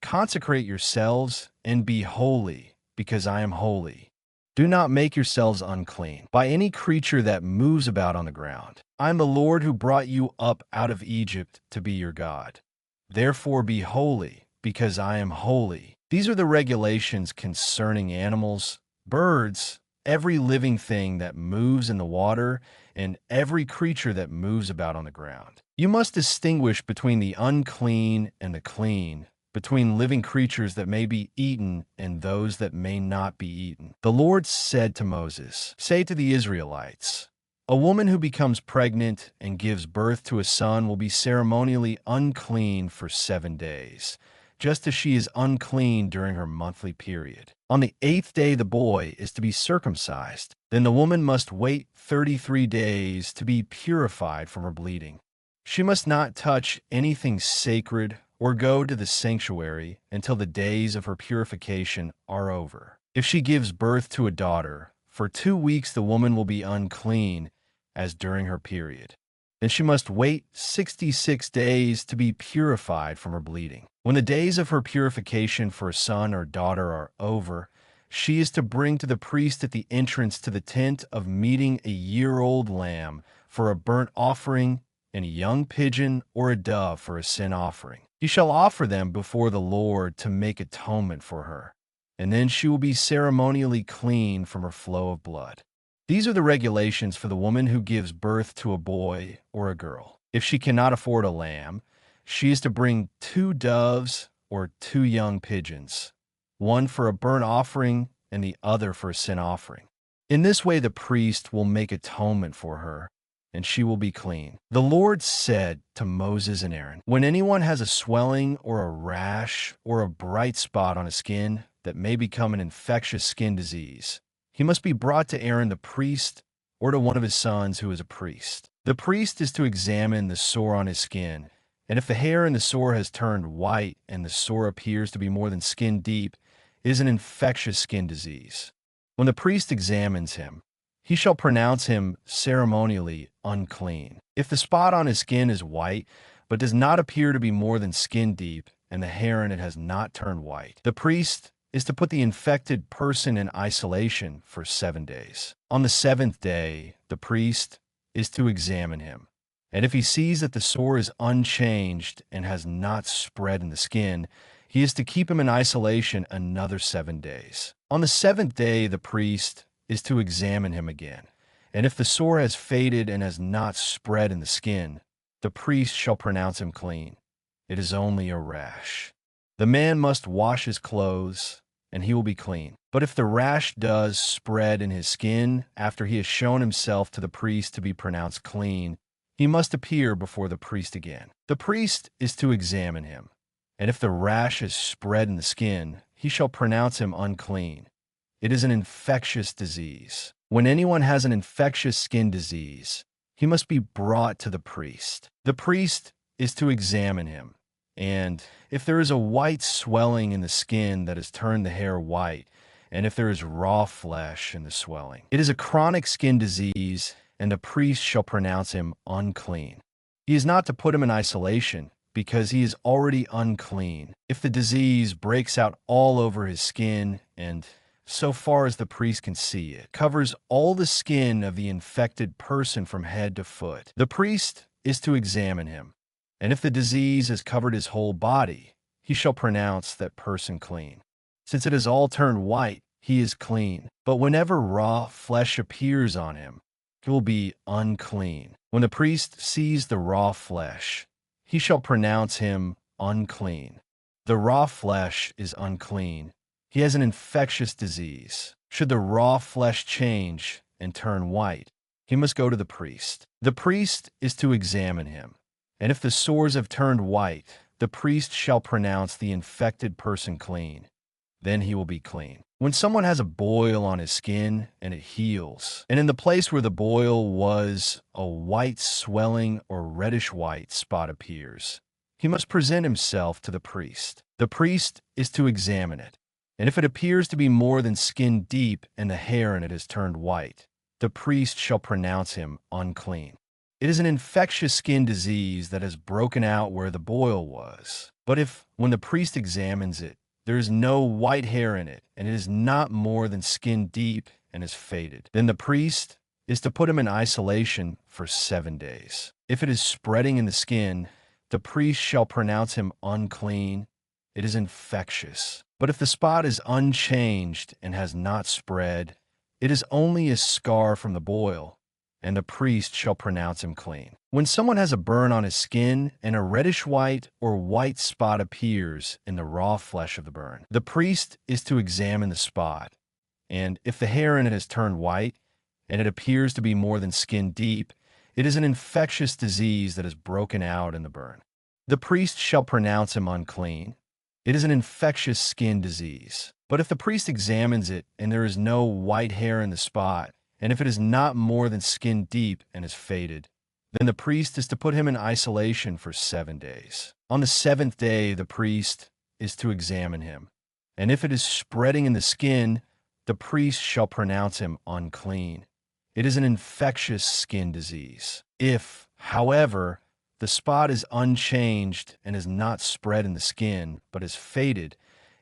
Consecrate yourselves and be holy, because I am holy. Do not make yourselves unclean by any creature that moves about on the ground. I am the Lord who brought you up out of Egypt to be your God. Therefore be holy, because I am holy. These are the regulations concerning animals, birds, every living thing that moves in the water, and every creature that moves about on the ground. You must distinguish between the unclean and the clean, between living creatures that may be eaten and those that may not be eaten. The Lord said to Moses, "Say to the Israelites, a woman who becomes pregnant and gives birth to a son will be ceremonially unclean for 7 days, just as she is unclean during her monthly period. On the 8th day the boy is to be circumcised. Then the woman must wait 33 days to be purified from her bleeding. She must not touch anything sacred or go to the sanctuary until the days of her purification are over. If she gives birth to a daughter, for 2 weeks the woman will be unclean as during her period. Then she must wait 66 days to be purified from her bleeding. When the days of her purification for a son or daughter are over, she is to bring to the priest at the entrance to the tent of meeting a year-old lamb for a burnt offering, and a young pigeon or a dove for a sin offering. He shall offer them before the Lord to make atonement for her, and then she will be ceremonially clean from her flow of blood. These are the regulations for the woman who gives birth to a boy or a girl. If she cannot afford a lamb, she is to bring 2 doves or 2 young pigeons, one for a burnt offering and the other for a sin offering. In this way the priest will make atonement for her, and she will be clean. The Lord said to Moses and Aaron, "When anyone has a swelling or a rash or a bright spot on his skin that may become an infectious skin disease, he must be brought to Aaron the priest or to one of his sons who is a priest. The priest is to examine the sore on his skin, and if the hair in the sore has turned white and the sore appears to be more than skin deep, it is an infectious skin disease. When the priest examines him, he shall pronounce him ceremonially unclean. If the spot on his skin is white, but does not appear to be more than skin deep, and the hair in it has not turned white, the priest is to put the infected person in isolation for 7 days. On the 7th day, the priest is to examine him. And if he sees that the sore is unchanged and has not spread in the skin, he is to keep him in isolation another 7 days. On the 7th day, the priest is to examine him again. And if the sore has faded and has not spread in the skin, the priest shall pronounce him clean. It is only a rash. The man must wash his clothes, and he will be clean. But if the rash does spread in his skin after he has shown himself to the priest to be pronounced clean, he must appear before the priest again. The priest is to examine him, and if the rash has spread in the skin, he shall pronounce him unclean. It is an infectious disease. When anyone has an infectious skin disease, he must be brought to the priest. The priest is to examine him, and if there is a white swelling in the skin that has turned the hair white, and if there is raw flesh in the swelling, it is a chronic skin disease, and the priest shall pronounce him unclean. He is not to put him in isolation, because he is already unclean. If the disease breaks out all over his skin, and so far as the priest can see it, covers all the skin of the infected person from head to foot, the priest is to examine him. And if the disease has covered his whole body, he shall pronounce that person clean. Since it has all turned white, he is clean. But whenever raw flesh appears on him, he will be unclean. When the priest sees the raw flesh, he shall pronounce him unclean. The raw flesh is unclean. He has an infectious disease. Should the raw flesh change and turn white, he must go to the priest. The priest is to examine him. And if the sores have turned white, the priest shall pronounce the infected person clean. Then he will be clean. When someone has a boil on his skin and it heals, and in the place where the boil was, a white swelling or reddish white spot appears, he must present himself to the priest. The priest is to examine it. And if it appears to be more than skin deep and the hair in it has turned white, the priest shall pronounce him unclean. It is an infectious skin disease that has broken out where the boil was. But if, when the priest examines it, there is no white hair in it, and it is not more than skin deep and is faded, then the priest is to put him in isolation for 7 days. If it is spreading in the skin, the priest shall pronounce him unclean. It is infectious. But if the spot is unchanged and has not spread, it is only a scar from the boil, and the priest shall pronounce him clean. When someone has a burn on his skin and a reddish white or white spot appears in the raw flesh of the burn, the priest is to examine the spot. And if the hair in it has turned white and it appears to be more than skin deep, it is an infectious disease that has broken out in the burn. The priest shall pronounce him unclean. It is an infectious skin disease. But if the priest examines it and there is no white hair in the spot, and if it is not more than skin deep and is faded, then the priest is to put him in isolation for 7 days. On the 7th day, the priest is to examine him. And if it is spreading in the skin, the priest shall pronounce him unclean. It is an infectious skin disease. If, however, the spot is unchanged and is not spread in the skin, but is faded,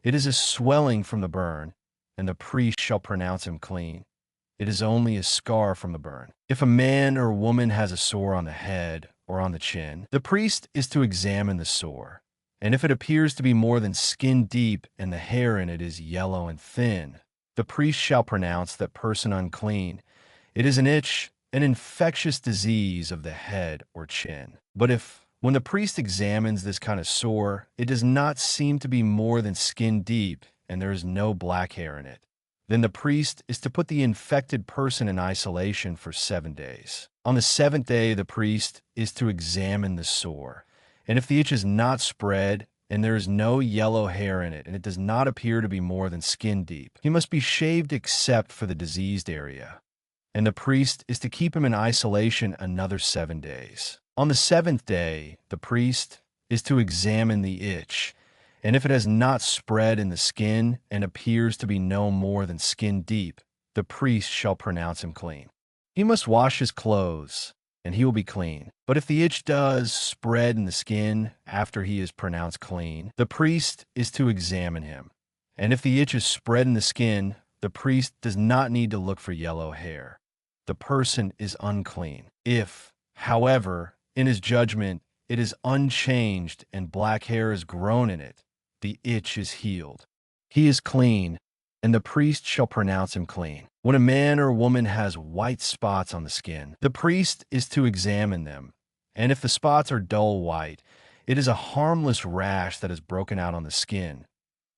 it is a swelling from the burn, and the priest shall pronounce him clean. It is only a scar from the burn. If a man or woman has a sore on the head or on the chin, the priest is to examine the sore. And if it appears to be more than skin deep and the hair in it is yellow and thin, the priest shall pronounce that person unclean. It is an itch, an infectious disease of the head or chin. But if, when the priest examines this kind of sore, it does not seem to be more than skin deep and there is no black hair in it, then the priest is to put the infected person in isolation for 7 days. On the 7th day, the priest is to examine the sore. And if the itch is not spread, and there is no yellow hair in it, and it does not appear to be more than skin deep, he must be shaved except for the diseased area. And the priest is to keep him in isolation another 7 days. On the 7th day, the priest is to examine the itch. And if it has not spread in the skin and appears to be no more than skin deep, the priest shall pronounce him clean. He must wash his clothes, and he will be clean. But if the itch does spread in the skin after he is pronounced clean, the priest is to examine him. And if the itch is spread in the skin, the priest does not need to look for yellow hair. The person is unclean. If, however, in his judgment, it is unchanged and black hair is grown in it, the itch is healed. He is clean, and the priest shall pronounce him clean. When a man or woman has white spots on the skin, the priest is to examine them. And if the spots are dull white, it is a harmless rash that has broken out on the skin.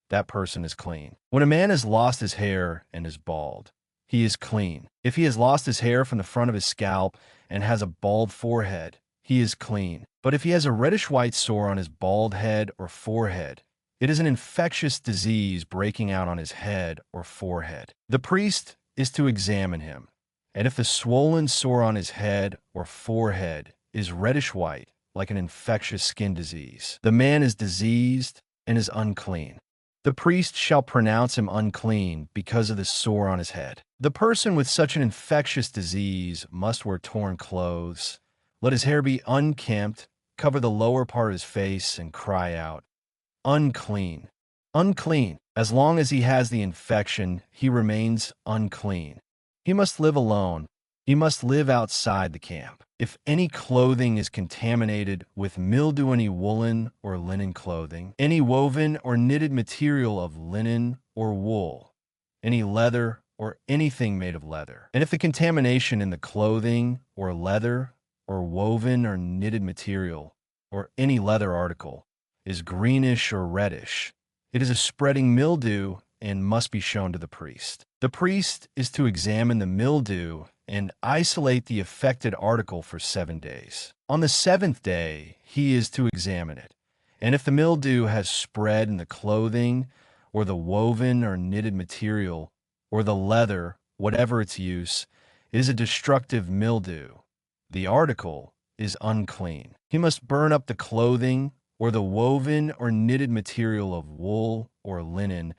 That person is clean. When a man has lost his hair and is bald, he is clean. If he has lost his hair from the front of his scalp and has a bald forehead, he is clean. But if he has a reddish-white sore on his bald head or forehead, it is an infectious disease breaking out on his head or forehead. The priest is to examine him. And if the swollen sore on his head or forehead is reddish-white, like an infectious skin disease, the man is diseased and is unclean. The priest shall pronounce him unclean because of the sore on his head. The person with such an infectious disease must wear torn clothes, let his hair be unkempt, cover the lower part of his face, and cry out, unclean, unclean. As long as he has the infection, he remains unclean. He must live alone. He must live outside the camp. If any clothing is contaminated with mildew, any woolen or linen clothing, any woven or knitted material of linen or wool, any leather or anything made of leather, and if the contamination in the clothing or leather or woven or knitted material or any leather article is greenish or reddish, it is a spreading mildew and must be shown to the priest. The priest is to examine the mildew and isolate the affected article for 7 days. On the 7th day, he is to examine it. And if the mildew has spread in the clothing or the woven or knitted material or the leather, whatever its use, it is a destructive mildew. The article is unclean. He must burn up the clothing or the woven or knitted material of wool or linen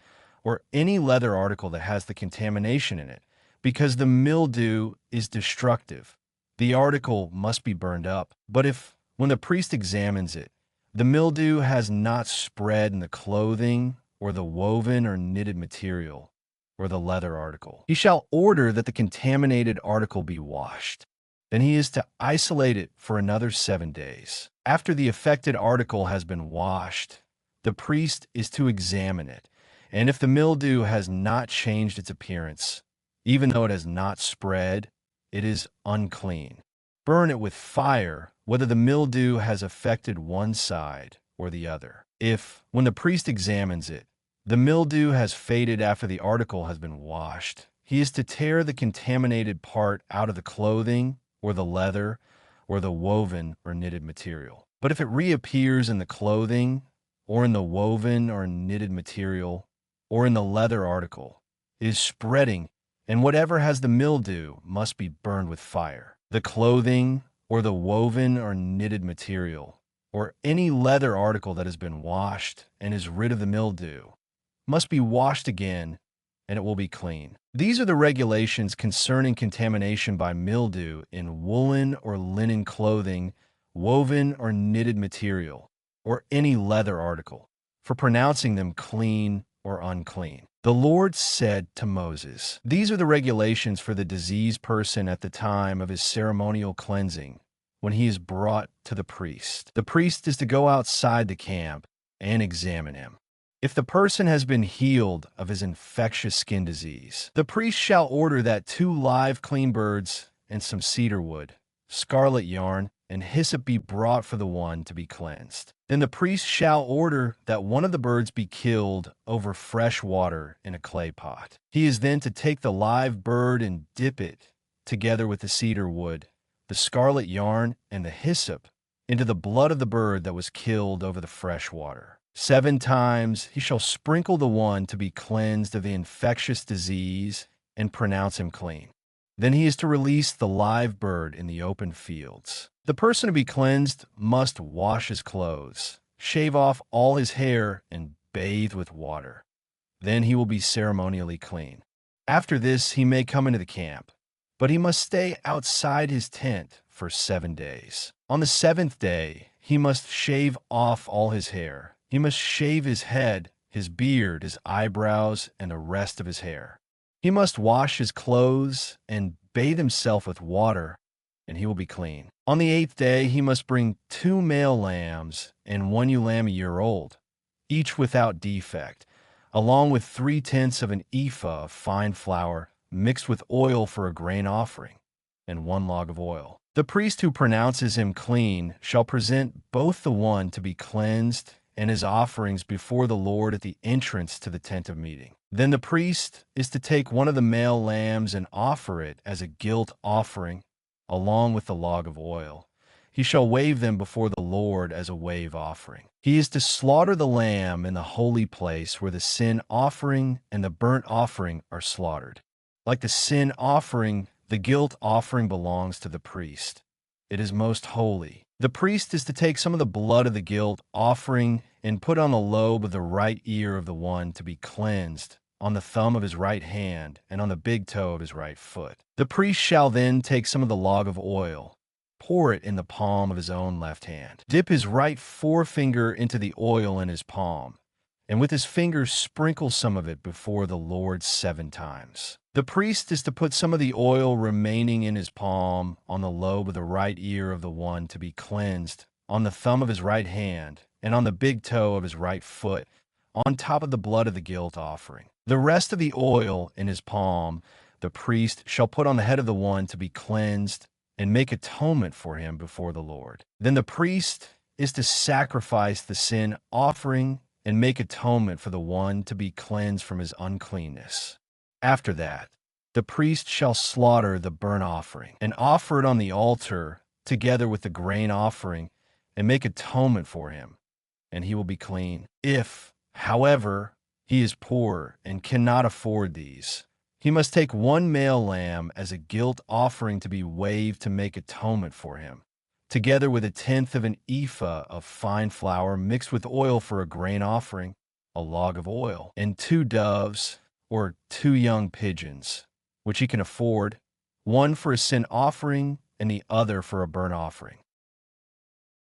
or any leather article that has the contamination in it, because the mildew is destructive. The article must be burned up. But if, when the priest examines it, the mildew has not spread in the clothing or the woven or knitted material or the leather article, he shall order that the contaminated article be washed. Then he is to isolate it for another 7 days. After the affected article has been washed, the priest is to examine it. And if the mildew has not changed its appearance, even though it has not spread, it is unclean. Burn it with fire, whether the mildew has affected one side or the other. If, when the priest examines it, the mildew has faded after the article has been washed, he is to tear the contaminated part out of the clothing or the leather or the woven or knitted material. But if it reappears in the clothing or in the woven or knitted material or in the leather article, it is spreading, and whatever has the mildew must be burned with fire. The clothing or the woven or knitted material or any leather article that has been washed and is rid of the mildew must be washed again and it will be clean. These are the regulations concerning contamination by mildew in woolen or linen clothing, woven or knitted material, or any leather article, for pronouncing them clean or unclean. The Lord said to Moses, "These are the regulations for the diseased person at the time of his ceremonial cleansing, when he is brought to the priest. The priest is to go outside the camp and examine him. If the person has been healed of his infectious skin disease, the priest shall order that 2 live clean birds and some cedar wood, scarlet yarn, and hyssop be brought for the one to be cleansed. Then the priest shall order that one of the birds be killed over fresh water in a clay pot. He is then to take the live bird and dip it, together with the cedar wood, the scarlet yarn, and the hyssop, into the blood of the bird that was killed over the fresh water. 7 times he shall sprinkle the one to be cleansed of the infectious disease and pronounce him clean. Then he is to release the live bird in the open fields. The person to be cleansed must wash his clothes, shave off all his hair, and bathe with water. Then he will be ceremonially clean. After this he may come into the camp, but he must stay outside his tent for 7 days. On the 7th day he must shave off all his hair. He must shave his head, his beard, his eyebrows, and the rest of his hair. He must wash his clothes and bathe himself with water, and he will be clean. On the 8th day he must bring 2 male lambs and 1 ewe lamb a year old, each without defect, along with 3/10 of an ephah of fine flour mixed with oil for a grain offering, and 1 log of oil. The priest who pronounces him clean shall present both the one to be cleansed and his offerings before the Lord at the entrance to the tent of meeting. Then the priest is to take one of the male lambs and offer it as a guilt offering, along with the log of oil. He shall wave them before the Lord as a wave offering. He is to slaughter the lamb in the holy place where the sin offering and the burnt offering are slaughtered. Like the sin offering, the guilt offering belongs to the priest. It is most holy. The priest is to take some of the blood of the guilt offering and put on the lobe of the right ear of the one to be cleansed, on the thumb of his right hand, and on the big toe of his right foot. The priest shall then take some of the log of oil, pour it in the palm of his own left hand, dip his right forefinger into the oil in his palm, and with his fingers sprinkle some of it before the Lord 7 times. The priest is to put some of the oil remaining in his palm on the lobe of the right ear of the one to be cleansed, on the thumb of his right hand, and on the big toe of his right foot, on top of the blood of the guilt offering. The rest of the oil in his palm the priest shall put on the head of the one to be cleansed and make atonement for him before the Lord. Then the priest is to sacrifice the sin offering and make atonement for the one to be cleansed from his uncleanness. After that, the priest shall slaughter the burnt offering and offer it on the altar together with the grain offering and make atonement for him, and he will be clean. If, however, he is poor and cannot afford these, he must take 1 male lamb as a guilt offering to be waved to make atonement for him, together with 1/10 of an ephah of fine flour mixed with oil for a grain offering, a log of oil, and 2 doves or 2 young pigeons, which he can afford, one for a sin offering and the other for a burnt offering.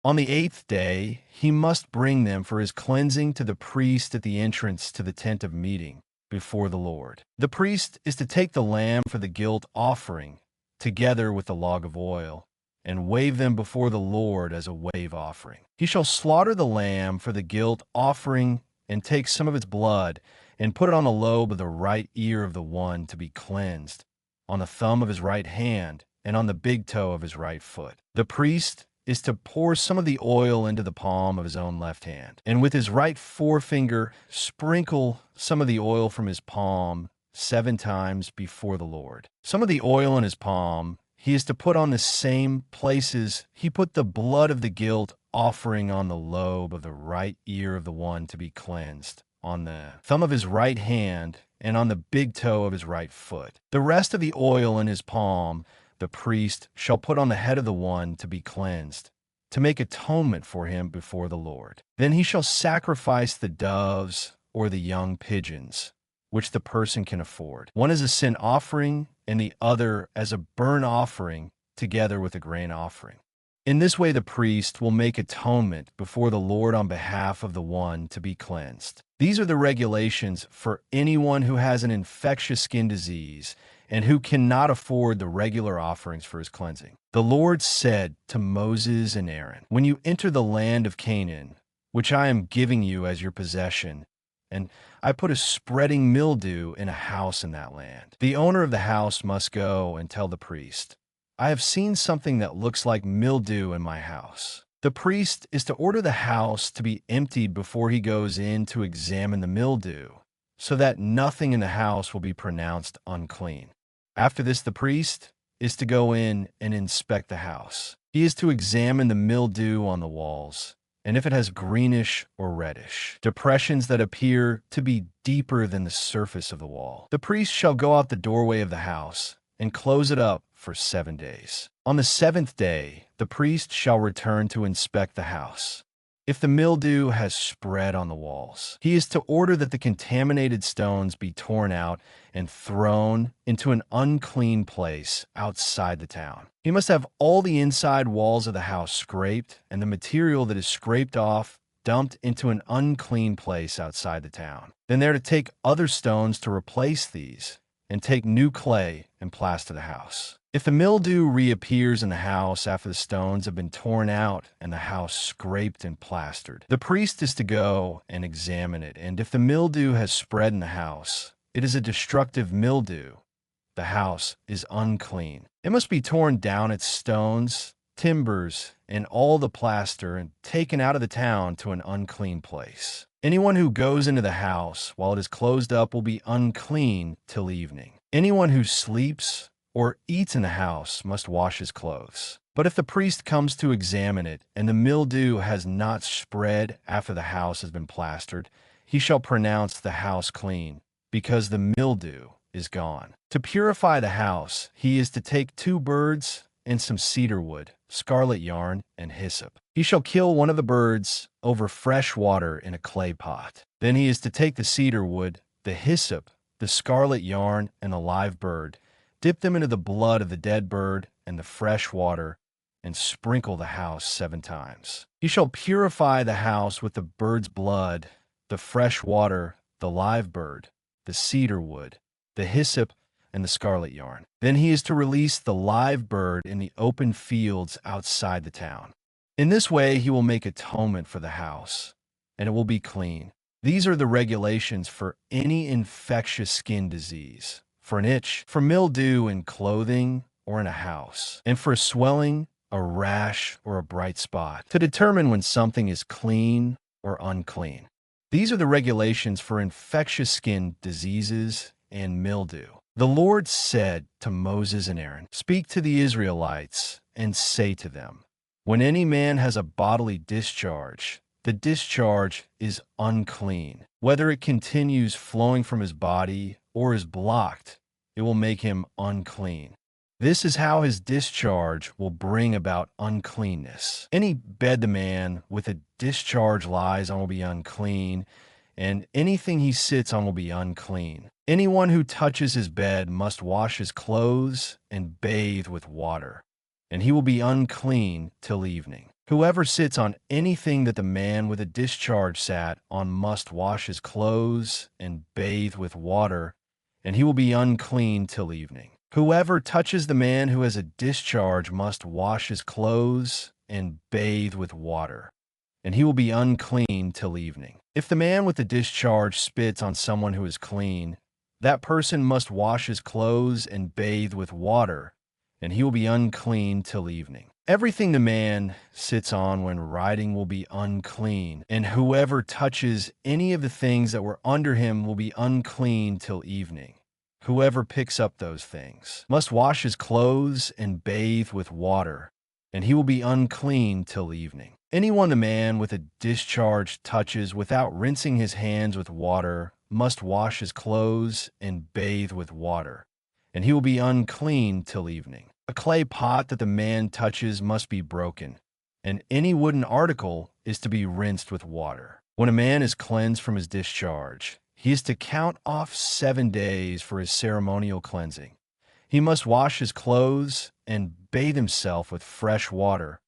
On the 8th day he must bring them for his cleansing to the priest at the entrance to the tent of meeting before the Lord. The priest is to take the lamb for the guilt offering, together with the log of oil, and wave them before the Lord as a wave offering. He shall slaughter the lamb for the guilt offering and take some of its blood and put it on the lobe of the right ear of the one to be cleansed, on the thumb of his right hand, and on the big toe of his right foot. The priest is to pour some of the oil into the palm of his own left hand, and with his right forefinger sprinkle some of the oil from his palm 7 times before the Lord. Some of the oil in his palm he is to put on the same places he put the blood of the guilt offering on the lobe of the right ear of the one to be cleansed, on the thumb of his right hand, and on the big toe of his right foot. The rest of the oil in his palm the priest shall put on the head of the one to be cleansed, to make atonement for him before the Lord. Then he shall sacrifice the doves or the young pigeons, which the person can afford. One is a sin offering, and the other as a burnt offering together with a grain offering. In this way, the priest will make atonement before the Lord on behalf of the one to be cleansed. These are the regulations for anyone who has an infectious skin disease and who cannot afford the regular offerings for his cleansing. The Lord said to Moses and Aaron, "When you enter the land of Canaan, which I am giving you as your possession, and I put a spreading mildew in a house in that land, the owner of the house must go and tell the priest, 'I have seen something that looks like mildew in my house.' The priest is to order the house to be emptied before he goes in to examine the mildew, so that nothing in the house will be pronounced unclean. After this, the priest is to go in and inspect the house. He is to examine the mildew on the walls, and if it has greenish or reddish depressions that appear to be deeper than the surface of the wall, the priest shall go out the doorway of the house and close it up for 7 days. On the 7th day, the priest shall return to inspect the house. If the mildew has spread on the walls, he is to order that the contaminated stones be torn out and thrown into an unclean place outside the town. He must have all the inside walls of the house scraped, and the material that is scraped off dumped into an unclean place outside the town. Then they are to take other stones to replace these, and take new clay and plaster the house. If the mildew reappears in the house after the stones have been torn out and the house scraped and plastered, the priest is to go and examine it, and if the mildew has spread in the house, it is a destructive mildew. The house is unclean. It must be torn down its stones, timbers, and all the plaster and taken out of the town to an unclean place. Anyone who goes into the house while it is closed up will be unclean till evening. Anyone who sleeps or eats in the house must wash his clothes. But if the priest comes to examine it, and the mildew has not spread after the house has been plastered, he shall pronounce the house clean, because the mildew is gone. To purify the house, he is to take 2 birds and some cedar wood, scarlet yarn, and hyssop. He shall kill one of the birds over fresh water in a clay pot. Then he is to take the cedar wood, the hyssop, the scarlet yarn, and the live bird, dip them into the blood of the dead bird and the fresh water, and sprinkle the house 7 times. He shall purify the house with the bird's blood, the fresh water, the live bird, the cedar wood, the hyssop, and the scarlet yarn. Then he is to release the live bird in the open fields outside the town. In this way he will make atonement for the house, and it will be clean. These are the regulations for any infectious skin disease, for an itch, for mildew in clothing or in a house, and for a swelling, a rash, or a bright spot, to determine when something is clean or unclean. These are the regulations for infectious skin diseases and mildew. The Lord said to Moses and Aaron, "Speak to the Israelites and say to them, when any man has a bodily discharge, the discharge is unclean. Whether it continues flowing from his body or is blocked, it will make him unclean. This is how his discharge will bring about uncleanness. Any bed the man with a discharge lies on will be unclean, and anything he sits on will be unclean. Anyone who touches his bed must wash his clothes and bathe with water, and he will be unclean till evening. Whoever sits on anything that the man with a discharge sat on must wash his clothes and bathe with water, and he will be unclean till evening. Whoever touches the man who has a discharge must wash his clothes and bathe with water, and he will be unclean till evening. If the man with the discharge spits on someone who is clean, that person must wash his clothes and bathe with water, and he will be unclean till evening. Everything the man sits on when riding will be unclean, and whoever touches any of the things that were under him will be unclean till evening. Whoever picks up those things must wash his clothes and bathe with water, and he will be unclean till evening. Anyone the man with a discharge touches without rinsing his hands with water must wash his clothes and bathe with water, and he will be unclean till evening. A clay pot that the man touches must be broken, and any wooden article is to be rinsed with water. When a man is cleansed from his discharge, he is to count off 7 days for his ceremonial cleansing. He must wash his clothes and bathe himself with fresh water,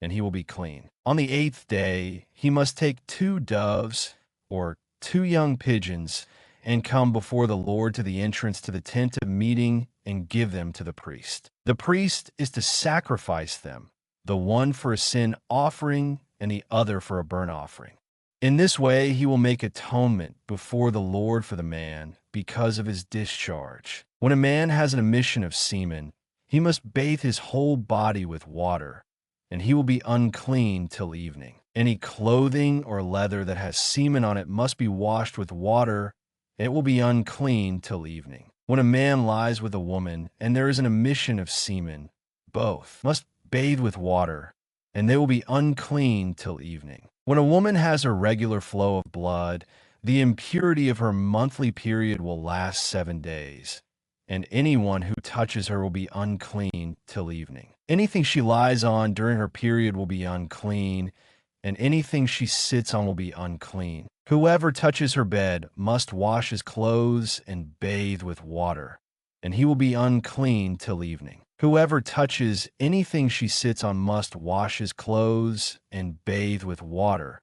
and he will be clean. On the 8th day, he must take 2 doves or 2 young pigeons and come before the Lord to the entrance to the tent of meeting and give them to the priest. The priest is to sacrifice them, the one for a sin offering and the other for a burnt offering. In this way, he will make atonement before the Lord for the man because of his discharge. When a man has an emission of semen, he must bathe his whole body with water, and he will be unclean till evening. Any clothing or leather that has semen on it must be washed with water, and it will be unclean till evening. When a man lies with a woman, and there is an emission of semen, both must bathe with water, and they will be unclean till evening. When a woman has a regular flow of blood, the impurity of her monthly period will last 7 days, and anyone who touches her will be unclean till evening. Anything she lies on during her period will be unclean, and anything she sits on will be unclean. Whoever touches her bed must wash his clothes and bathe with water, and he will be unclean till evening. Whoever touches anything she sits on must wash his clothes and bathe with water,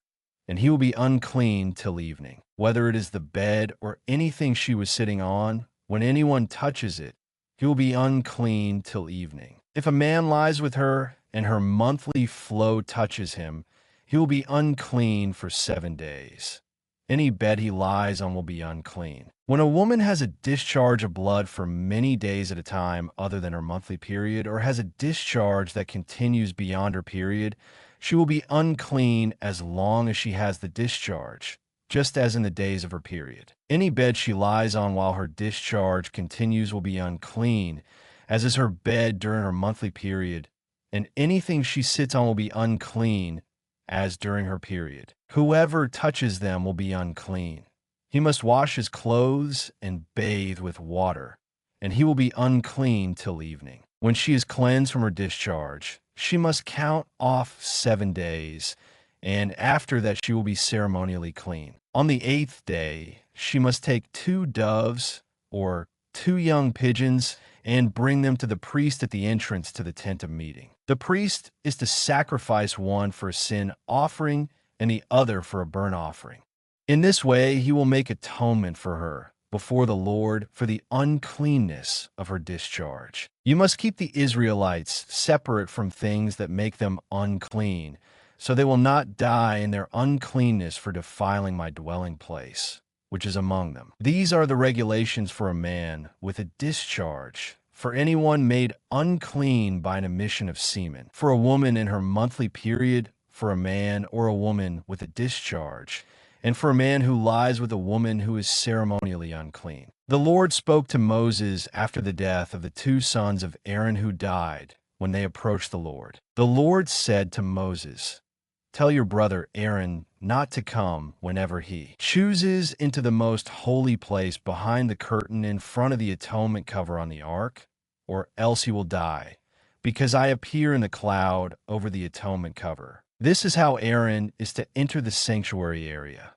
and he will be unclean till evening. Whether it is the bed or anything she was sitting on, when anyone touches it, he will be unclean till evening. If a man lies with her and her monthly flow touches him, he will be unclean for 7 days. Any bed he lies on will be unclean. When a woman has a discharge of blood for many days at a time other than her monthly period, or has a discharge that continues beyond her period, she will be unclean as long as she has the discharge, just as in the days of her period. Any bed she lies on while her discharge continues will be unclean, as is her bed during her monthly period, and anything she sits on will be unclean, as during her period. Whoever touches them will be unclean. He must wash his clothes and bathe with water, and he will be unclean till evening. When she is cleansed from her discharge, she must count off 7 days, and after that she will be ceremonially clean. On the 8th day, she must take 2 doves or 2 young pigeons and bring them to the priest at the entrance to the tent of meeting. The priest is to sacrifice one for a sin offering and the other for a burnt offering. In this way, he will make atonement for her before the Lord for the uncleanness of her discharge. You must keep the Israelites separate from things that make them unclean, so they will not die in their uncleanness for defiling my dwelling place, which is among them. These are the regulations for a man with a discharge, for anyone made unclean by an emission of semen, for a woman in her monthly period, for a man or a woman with a discharge, and for a man who lies with a woman who is ceremonially unclean. The Lord spoke to Moses after the death of the 2 sons of Aaron who died when they approached the Lord. The Lord said to Moses, "Tell your brother Aaron not to come whenever he chooses into the most holy place behind the curtain in front of the atonement cover on the ark, or else he will die, because I appear in the cloud over the atonement cover." This is how Aaron is to enter the sanctuary area,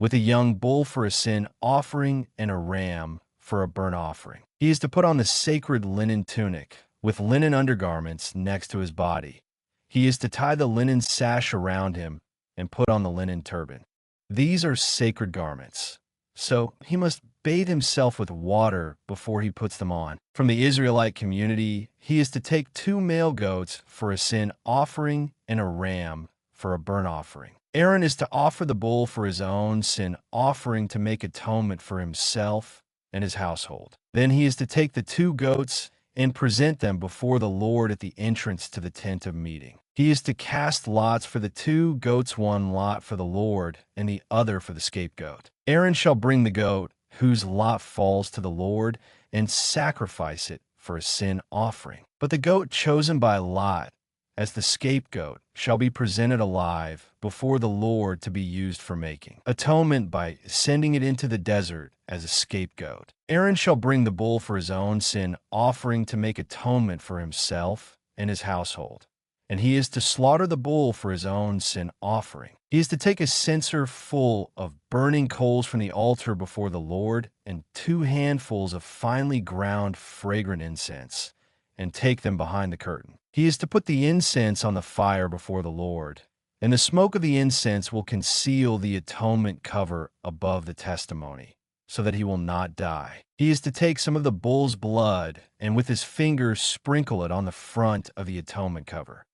with a young bull for a sin offering and a ram for a burnt offering. He is to put on the sacred linen tunic with linen undergarments next to his body. He is to tie the linen sash around him and put on the linen turban. These are sacred garments, so he must bathe himself with water before he puts them on. From the Israelite community, he is to take 2 male goats for a sin offering and a ram for a burnt offering. Aaron is to offer the bull for his own sin offering to make atonement for himself and his household. Then he is to take the 2 goats and present them before the Lord at the entrance to the tent of meeting. He is to cast lots for the 2 goats, 1 lot for the Lord and the other for the scapegoat. Aaron shall bring the goat whose lot falls to the Lord and sacrifice it for a sin offering. But the goat chosen by lot as the scapegoat shall be presented alive before the Lord to be used for making atonement by sending it into the desert as a scapegoat. Aaron shall bring the bull for his own sin offering to make atonement for himself and his household, and he is to slaughter the bull for his own sin offering. He is to take a censer full of burning coals from the altar before the Lord and 2 handfuls of finely ground fragrant incense, and take them behind the curtain. He is to put the incense on the fire before the Lord, and the smoke of the incense will conceal the atonement cover above the testimony, so that he will not die. He is to take some of the bull's blood and with his finger sprinkle it on the front of the atonement cover.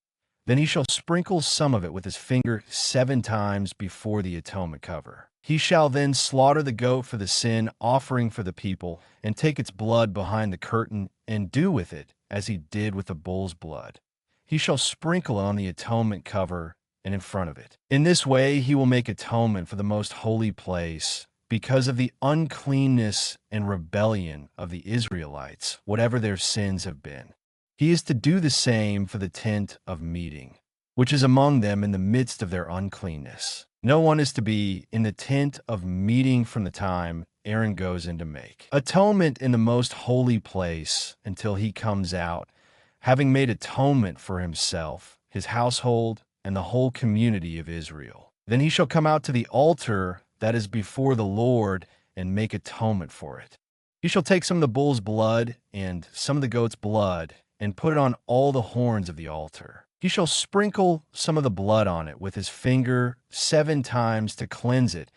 Then he shall sprinkle some of it with his finger 7 times before the atonement cover. He shall then slaughter the goat for the sin offering for the people, and take its blood behind the curtain, and do with it as he did with the bull's blood. He shall sprinkle it on the atonement cover and in front of it. In this way he will make atonement for the most holy place, because of the uncleanness and rebellion of the Israelites, whatever their sins have been. He is to do the same for the tent of meeting, which is among them in the midst of their uncleanness. No one is to be in the tent of meeting from the time Aaron goes in to make atonement in the most holy place until he comes out, having made atonement for himself, his household, and the whole community of Israel. Then he shall come out to the altar that is before the Lord and make atonement for it. He shall take some of the bull's blood and some of the goat's blood and put it on all the horns of the altar. He shall sprinkle some of the blood on it with his finger 7 times to cleanse it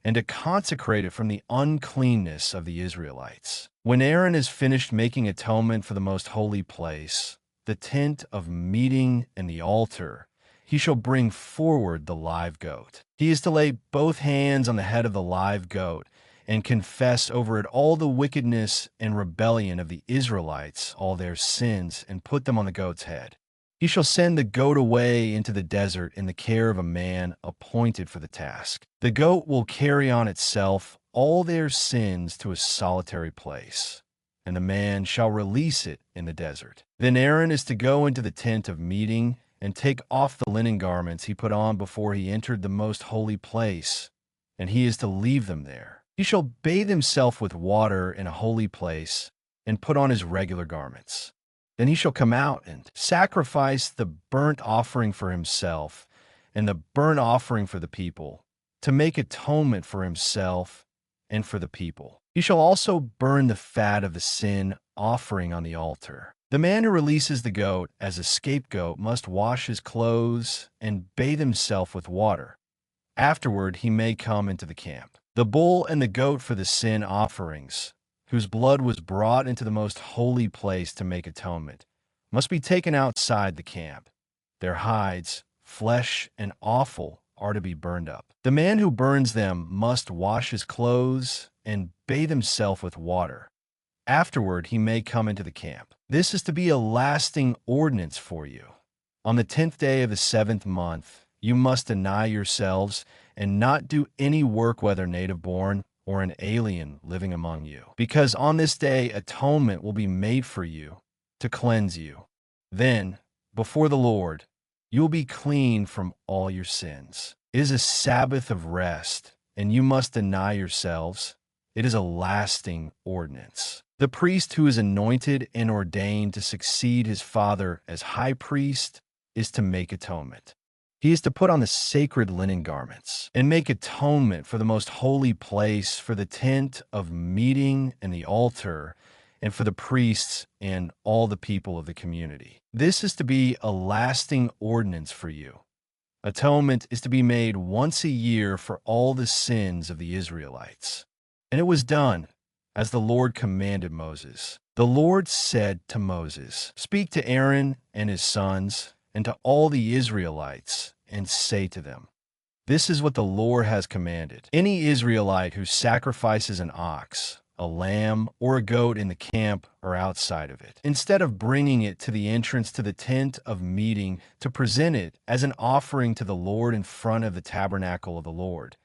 and to consecrate it from the uncleanness of the Israelites. When Aaron is finished making atonement for the most holy place, the tent of meeting and the altar, he shall bring forward the live goat. He is to lay both hands on the head of the live goat and confess over it all the wickedness and rebellion of the Israelites, all their sins, and put them on the goat's head. He shall send the goat away into the desert in the care of a man appointed for the task. The goat will carry on itself all their sins to a solitary place, and the man shall release it in the desert. Then Aaron is to go into the tent of meeting and take off the linen garments he put on before he entered the most holy place, and he is to leave them there. He shall bathe himself with water in a holy place and put on his regular garments. Then he shall come out and sacrifice the burnt offering for himself and the burnt offering for the people, to make atonement for himself and for the people. He shall also burn the fat of the sin offering on the altar. The man who releases the goat as a scapegoat must wash his clothes and bathe himself with water. Afterward he may come into the camp. The bull and the goat for the sin offerings, whose blood was brought into the most holy place to make atonement, must be taken outside the camp. Their hides, flesh, and offal are to be burned up. The man who burns them must wash his clothes and bathe himself with water. Afterward he may come into the camp. This is to be a lasting ordinance for you. On the 10th day of the 7th month, you must deny yourselves and not do any work, whether native born or an alien living among you, because on this day atonement will be made for you to cleanse you. Then, before the Lord, you will be clean from all your sins. It is a Sabbath of rest, and you must deny yourselves. It is a lasting ordinance. The priest who is anointed and ordained to succeed his father as high priest is to make atonement. He is to put on the sacred linen garments and make atonement for the most holy place, for the tent of meeting and the altar, and for the priests and all the people of the community. This is to be a lasting ordinance for you. Atonement is to be made once a year for all the sins of the Israelites. And it was done as the Lord commanded Moses. The Lord said to Moses, "Speak to Aaron and his sons and to all the Israelites, and say to them, this is what the Lord has commanded. Any Israelite who sacrifices an ox, a lamb, or a goat in the camp or outside of it, instead of bringing it to the entrance to the tent of meeting to present it as an offering to the Lord in front of the tabernacle of the Lord,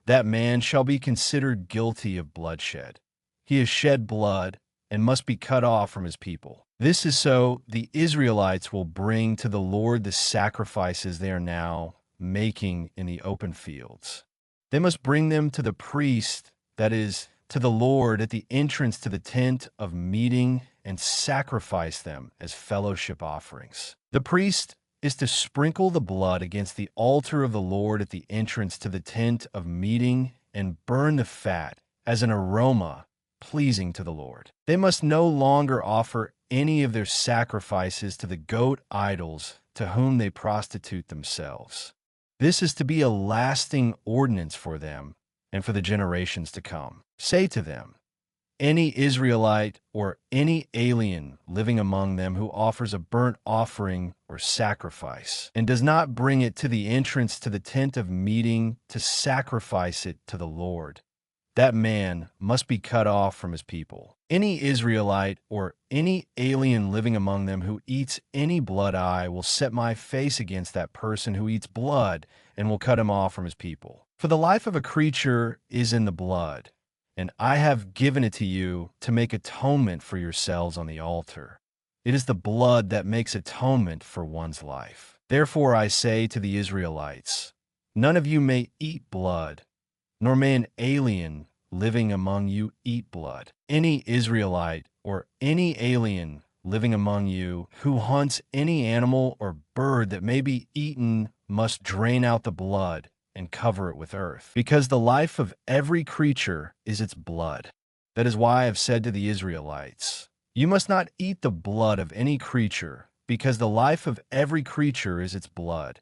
that man shall be considered guilty of bloodshed. He has shed blood and must be cut off from his people. This is so the Israelites will bring to the Lord the sacrifices they are now making in the open fields. They must bring them to the priest, that is, to the Lord at the entrance to the tent of meeting, and sacrifice them as fellowship offerings. The priest is to sprinkle the blood against the altar of the Lord at the entrance to the tent of meeting and burn the fat as an aroma pleasing to the Lord. They must no longer offer any of their sacrifices to the goat idols to whom they prostitute themselves. This is to be a lasting ordinance for them and for the generations to come. Say to them, any Israelite or any alien living among them who offers a burnt offering or sacrifice and does not bring it to the entrance to the tent of meeting to sacrifice it to the Lord, that man must be cut off from his people. Any Israelite or any alien living among them who eats any blood, I will set my face against that person who eats blood and will cut him off from his people. For the life of a creature is in the blood, and I have given it to you to make atonement for yourselves on the altar. It is the blood that makes atonement for one's life. Therefore I say to the Israelites, none of you may eat blood, nor may an alien living among you eat blood. Any Israelite or any alien living among you who hunts any animal or bird that may be eaten must drain out the blood and cover it with earth, because the life of every creature is its blood. That is why I have said to the Israelites, you must not eat the blood of any creature, because the life of every creature is its blood.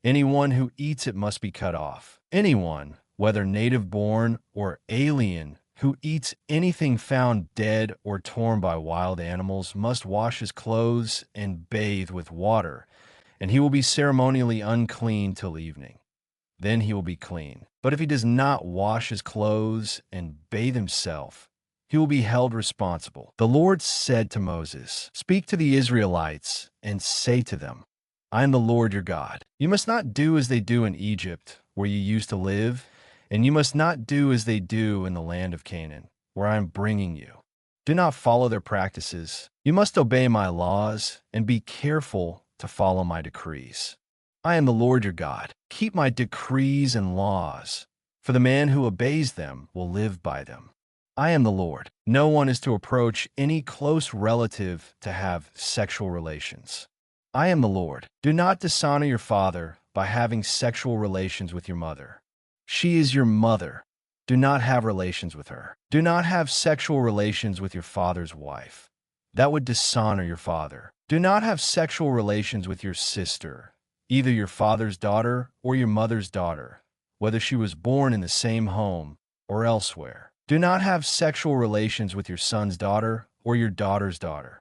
Anyone who eats it must be cut off. Anyone, whether native-born or alien, who eats anything found dead or torn by wild animals must wash his clothes and bathe with water, and he will be ceremonially unclean till evening. Then he will be clean. But if he does not wash his clothes and bathe himself, he will be held responsible. The Lord said to Moses, speak to the Israelites and say to them, I am the Lord your God. You must not do as they do in Egypt, where you used to live, and you must not do as they do in the land of Canaan, where I am bringing you. Do not follow their practices. You must obey my laws and be careful to follow my decrees. I am the Lord your God. Keep my decrees and laws, for the man who obeys them will live by them. I am the Lord. No one is to approach any close relative to have sexual relations. I am the Lord. Do not dishonor your father by having sexual relations with your mother. She is your mother. Do not have relations with her. Do not have sexual relations with your father's wife. That would dishonor your father. Do not have sexual relations with your sister, either your father's daughter or your mother's daughter, whether she was born in the same home or elsewhere. Do not have sexual relations with your son's daughter or your daughter's daughter.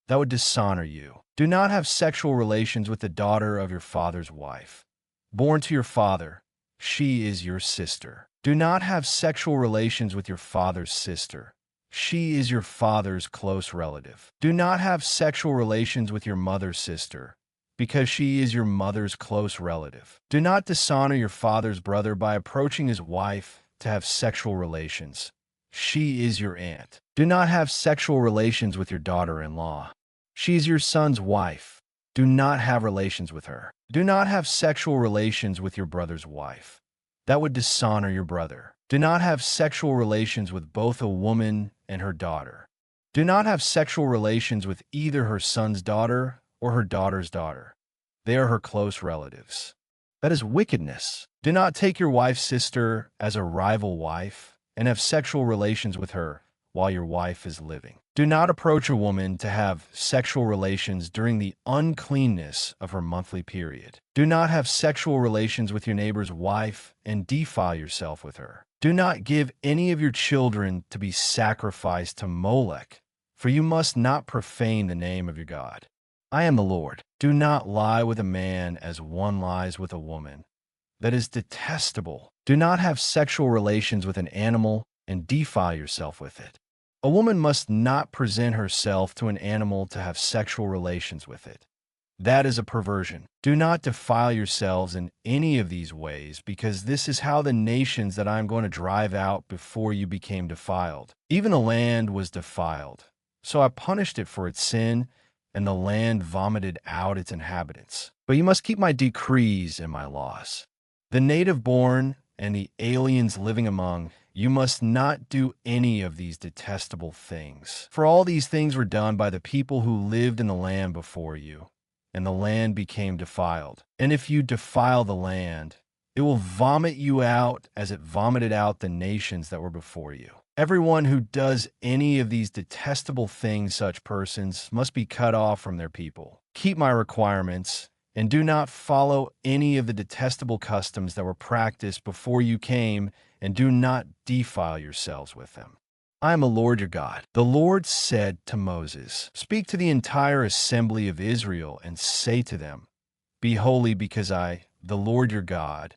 That would dishonor you. Do not have sexual relations with the daughter of your father's wife, born to your father. She is your sister. Do not have sexual relations with your father's sister. She is your father's close relative. Do not have sexual relations with your mother's sister, because she is your mother's close relative. Do not dishonor your father's brother by approaching his wife to have sexual relations. She is your aunt. Do not have sexual relations with your daughter-in-law. She is your son's wife. Do not have relations with her. Do not have sexual relations with your brother's wife. That would dishonor your brother. Do not have sexual relations with both a woman and her daughter. Do not have sexual relations with either her son's daughter or her daughter's daughter. They are her close relatives. That is wickedness. Do not take your wife's sister as a rival wife and have sexual relations with her while your wife is living. Do not approach a woman to have sexual relations during the uncleanness of her monthly period. Do not have sexual relations with your neighbor's wife and defile yourself with her. Do not give any of your children to be sacrificed to Molech, for you must not profane the name of your God. I am the Lord. Do not lie with a man as one lies with a woman. That is detestable. Do not have sexual relations with an animal and defile yourself with it. A woman must not present herself to an animal to have sexual relations with it. That is a perversion. Do not defile yourselves in any of these ways, because this is how the nations that I am going to drive out before you became defiled. Even the land was defiled. So I punished it for its sin, and the land vomited out its inhabitants. But you must keep my decrees and my laws. The native-born and the aliens living among you must not do any of these detestable things. For all these things were done by the people who lived in the land before you. and the land became defiled. And if you defile the land, it will vomit you out as it vomited out the nations that were before you. Everyone who does any of these detestable things, such persons must be cut off from their people. Keep my requirements, and do not follow any of the detestable customs that were practiced before you came, and do not defile yourselves with them. I am the Lord your God. The Lord said to Moses, "Speak to the entire assembly of Israel and say to them, Be holy because I, the Lord your God,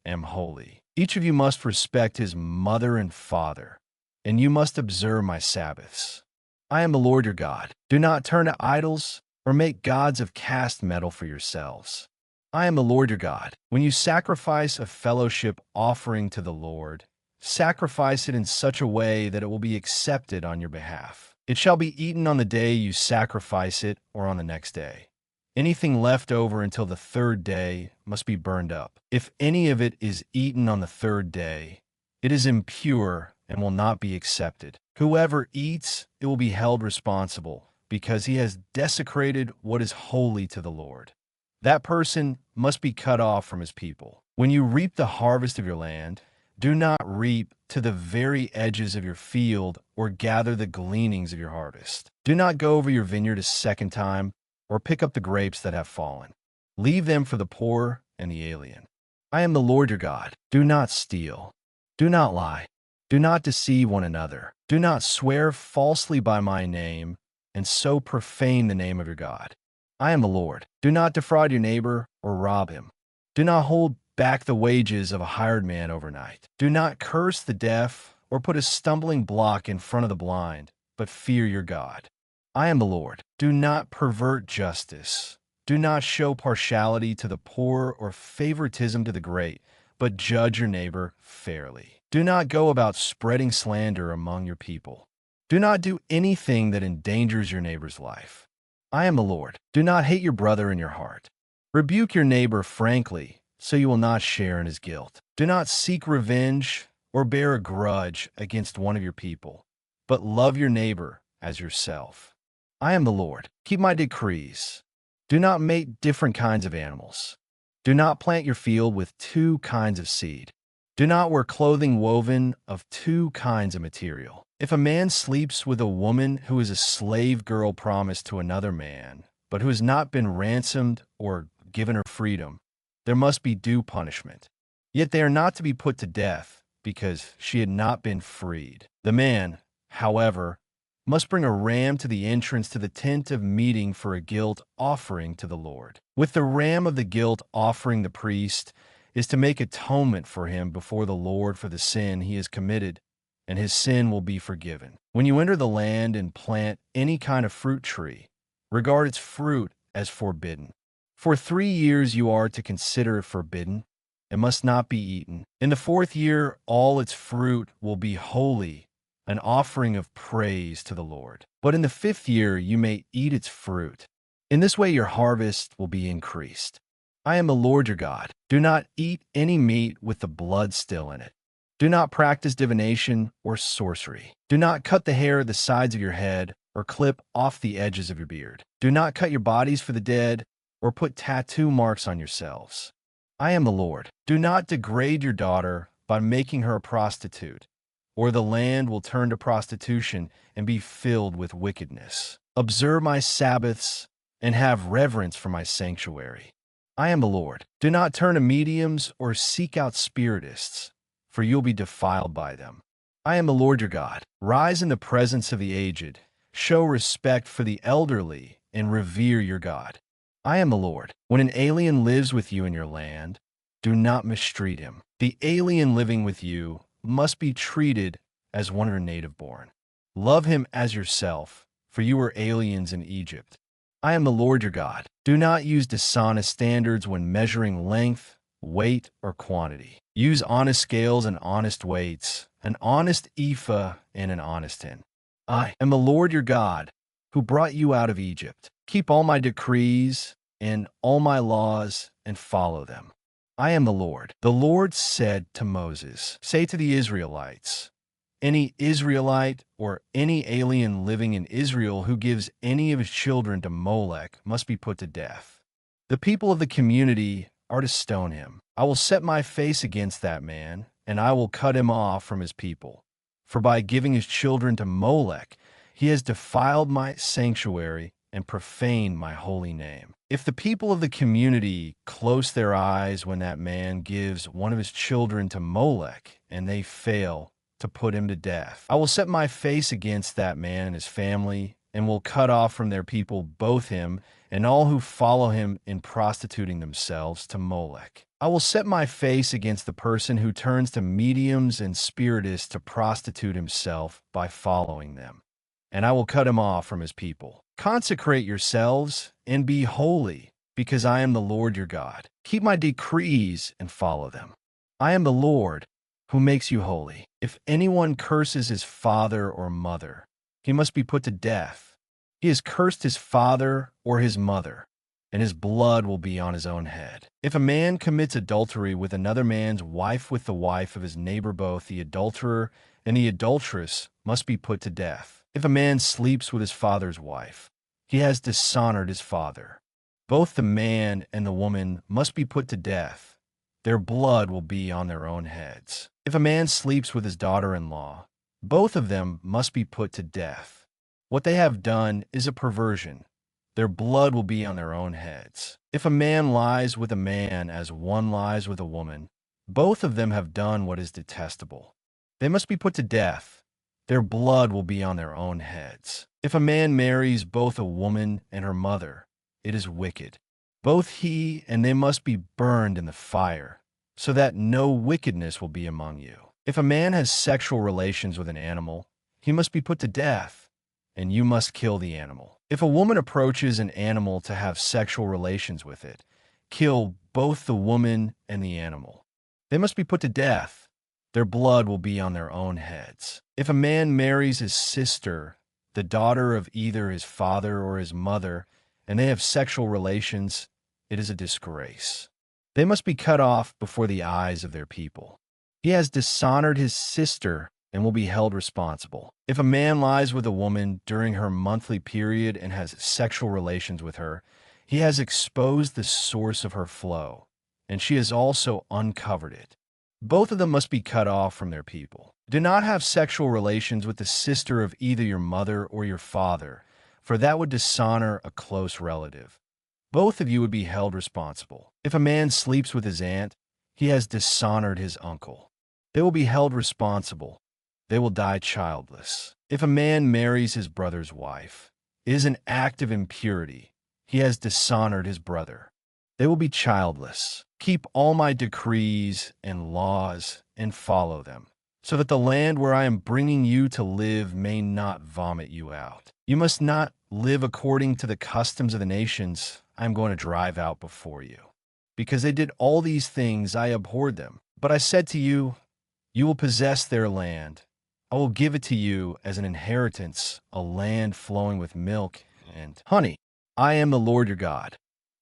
am holy. Each of you must respect his mother and father, and you must observe my Sabbaths. I am the Lord your God. Do not turn to idols or make gods of cast metal for yourselves. I am the Lord your God. When you sacrifice a fellowship offering to the Lord, sacrifice it in such a way that it will be accepted on your behalf. It shall be eaten on the day you sacrifice it or on the next day. Anything left over until the third day must be burned up. If any of it is eaten on the third day, it is impure and will not be accepted. Whoever eats, it will be held responsible, because he has desecrated what is holy to the Lord. That person must be cut off from his people. When you reap the harvest of your land, do not reap to the very edges of your field or gather the gleanings of your harvest. Do not go over your vineyard a second time or pick up the grapes that have fallen. Leave them for the poor and the alien. I am the Lord your God. Do not steal. Do not lie. Do not deceive one another. Do not swear falsely by my name and so profane the name of your God. I am the Lord. Do not defraud your neighbor or rob him. Do not hold back the wages of a hired man overnight. Do not curse the deaf or put a stumbling block in front of the blind, but fear your God. I am the Lord. Do not pervert justice. Do not show partiality to the poor or favoritism to the great, but judge your neighbor fairly. Do not go about spreading slander among your people. Do not do anything that endangers your neighbor's life. I am the Lord. Do not hate your brother in your heart. Rebuke your neighbor frankly, so you will not share in his guilt. Do not seek revenge or bear a grudge against one of your people, but love your neighbor as yourself. I am the Lord. Keep my decrees. Do not mate different kinds of animals. Do not plant your field with two kinds of seed. Do not wear clothing woven of two kinds of material. If a man sleeps with a woman who is a slave girl promised to another man, but who has not been ransomed or given her freedom, there must be due punishment. Yet they are not to be put to death, because she had not been freed. The man, however, must bring a ram to the entrance to the tent of meeting for a guilt offering to the Lord. With the ram of the guilt offering, the priest is to make atonement for him before the Lord for the sin he has committed, and his sin will be forgiven. When you enter the land and plant any kind of fruit tree, regard its fruit as forbidden. For 3 years you are to consider it forbidden. It must not be eaten. In the 4th year, all its fruit will be holy, an offering of praise to the Lord. But in the 5th year you may eat its fruit. In this way your harvest will be increased. I am the Lord your God. Do not eat any meat with the blood still in it. Do not practice divination or sorcery. Do not cut the hair at the sides of your head or clip off the edges of your beard. Do not cut your bodies for the dead or put tattoo marks on yourselves. I am the Lord. Do not degrade your daughter by making her a prostitute, or the land will turn to prostitution and be filled with wickedness. Observe my Sabbaths and have reverence for my sanctuary. I am the Lord. Do not turn to mediums or seek out spiritists, for you'll be defiled by them. I am the Lord your God. Rise in the presence of the aged, show respect for the elderly, and revere your God. I am the Lord. When an alien lives with you in your land, do not mistreat him. The alien living with you must be treated as one of your native born. Love him as yourself, for you were aliens in Egypt. I am the Lord your God. Do not use dishonest standards when measuring length, weight, or quantity. Use honest scales and honest weights, an honest ephah and an honest hin. I am the Lord your God, who brought you out of Egypt. Keep all my decrees and all my laws and follow them. I am the Lord. The Lord said to Moses, Say to the Israelites, Any Israelite or any alien living in Israel who gives any of his children to Molech must be put to death. The people of the community are to stone him. I will set my face against that man, and I will cut him off from his people. For by giving his children to Molech, he has defiled my sanctuary and profaned my holy name. If the people of the community close their eyes when that man gives one of his children to Molech, and they fail to put him to death, I will set my face against that man and his family, and will cut off from their people both him and all who follow him in prostituting themselves to Molech. I will set my face against the person who turns to mediums and spiritists to prostitute himself by following them, and I will cut him off from his people. Consecrate yourselves and be holy, because I am the Lord your God. Keep my decrees and follow them. I am the Lord who makes you holy. If anyone curses his father or mother, he must be put to death. He has cursed his father or his mother, and his blood will be on his own head. If a man commits adultery with another man's wife with the wife of his neighbor, both the adulterer and the adulteress must be put to death. If a man sleeps with his father's wife, he has dishonored his father. Both the man and the woman must be put to death. Their blood will be on their own heads. If a man sleeps with his daughter-in-law, both of them must be put to death. What they have done is a perversion. Their blood will be on their own heads. If a man lies with a man as one lies with a woman, both of them have done what is detestable. They must be put to death. Their blood will be on their own heads. If a man marries both a woman and her mother, it is wicked. Both he and they must be burned in the fire, so that no wickedness will be among you. If a man has sexual relations with an animal, he must be put to death, and you must kill the animal. If a woman approaches an animal to have sexual relations with it, kill both the woman and the animal. They must be put to death. Their blood will be on their own heads. If a man marries his sister, the daughter of either his father or his mother, and they have sexual relations, it is a disgrace. They must be cut off before the eyes of their people. He has dishonored his sister and will be held responsible. If a man lies with a woman during her monthly period and has sexual relations with her, he has exposed the source of her flow, and she has also uncovered it. Both of them must be cut off from their people. Do not have sexual relations with the sister of either your mother or your father, for that would dishonor a close relative. Both of you would be held responsible. If a man sleeps with his aunt, he has dishonored his uncle. They will be held responsible. They will die childless. If a man marries his brother's wife, it is an act of impurity. He has dishonored his brother. They will be childless. Keep all my decrees and laws and follow them, so that the land where I am bringing you to live may not vomit you out. You must not live according to the customs of the nations I am going to drive out before you. Because they did all these things, I abhorred them. But I said to you, you will possess their land. I will give it to you as an inheritance, a land flowing with milk and honey. I am the Lord your God,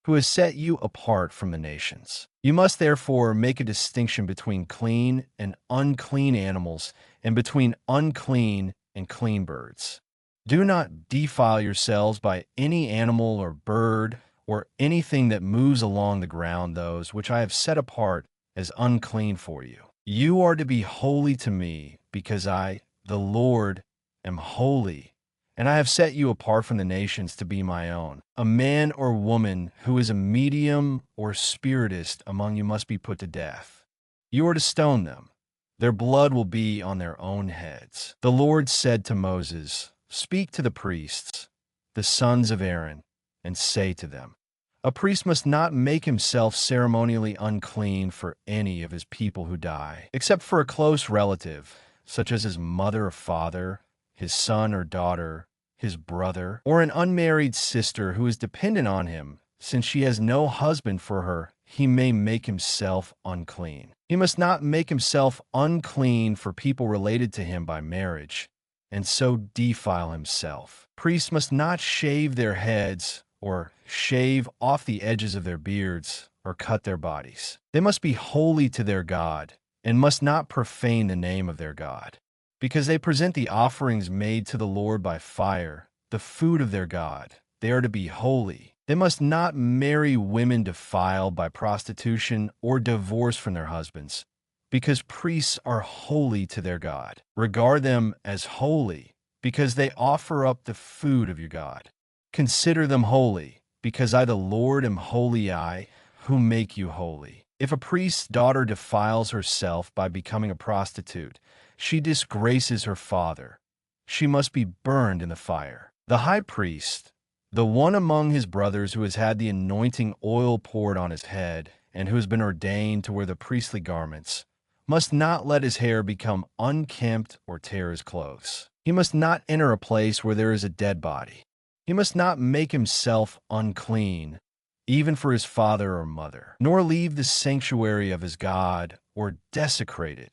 who has set you apart from the nations. You must therefore make a distinction between clean and unclean animals, and between unclean and clean birds. Do not defile yourselves by any animal or bird or anything that moves along the ground, those which I have set apart as unclean for you. You are to be holy to me, because I, the Lord, am holy, and I have set you apart from the nations to be my own. A man or woman who is a medium or spiritist among you must be put to death. You are to stone them. Their blood will be on their own heads. The Lord said to Moses, speak to the priests, the sons of Aaron, and say to them, a priest must not make himself ceremonially unclean for any of his people who die, except for a close relative, such as his mother or father, his son or daughter, his brother, or an unmarried sister who is dependent on him. Since she has no husband for her, he may make himself unclean. He must not make himself unclean for people related to him by marriage, and so defile himself. Priests must not shave their heads, or shave off the edges of their beards, or cut their bodies. They must be holy to their God, and must not profane the name of their God. because they present the offerings made to the Lord by fire, the food of their God. They are to be holy. They must not marry women defiled by prostitution or divorced from their husbands, because priests are holy to their God. Regard them as holy, because they offer up the food of your God. Consider them holy, because I, the Lord, am holy, I, who make you holy. If a priest's daughter defiles herself by becoming a prostitute, she disgraces her father. She must be burned in the fire. The high priest, the one among his brothers who has had the anointing oil poured on his head and who has been ordained to wear the priestly garments, must not let his hair become unkempt or tear his clothes. He must not enter a place where there is a dead body. He must not make himself unclean, even for his father or mother, nor leave the sanctuary of his God or desecrate it,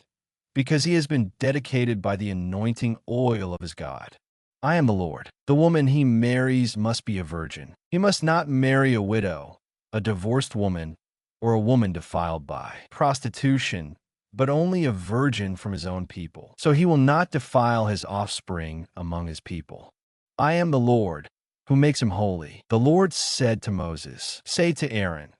because he has been dedicated by the anointing oil of his God. I am the Lord. The woman he marries must be a virgin. He must not marry a widow, a divorced woman, or a woman defiled by prostitution, but only a virgin from his own people. So he will not defile his offspring among his people. I am the Lord, who makes him holy. The Lord said to Moses, "Say to Aaron,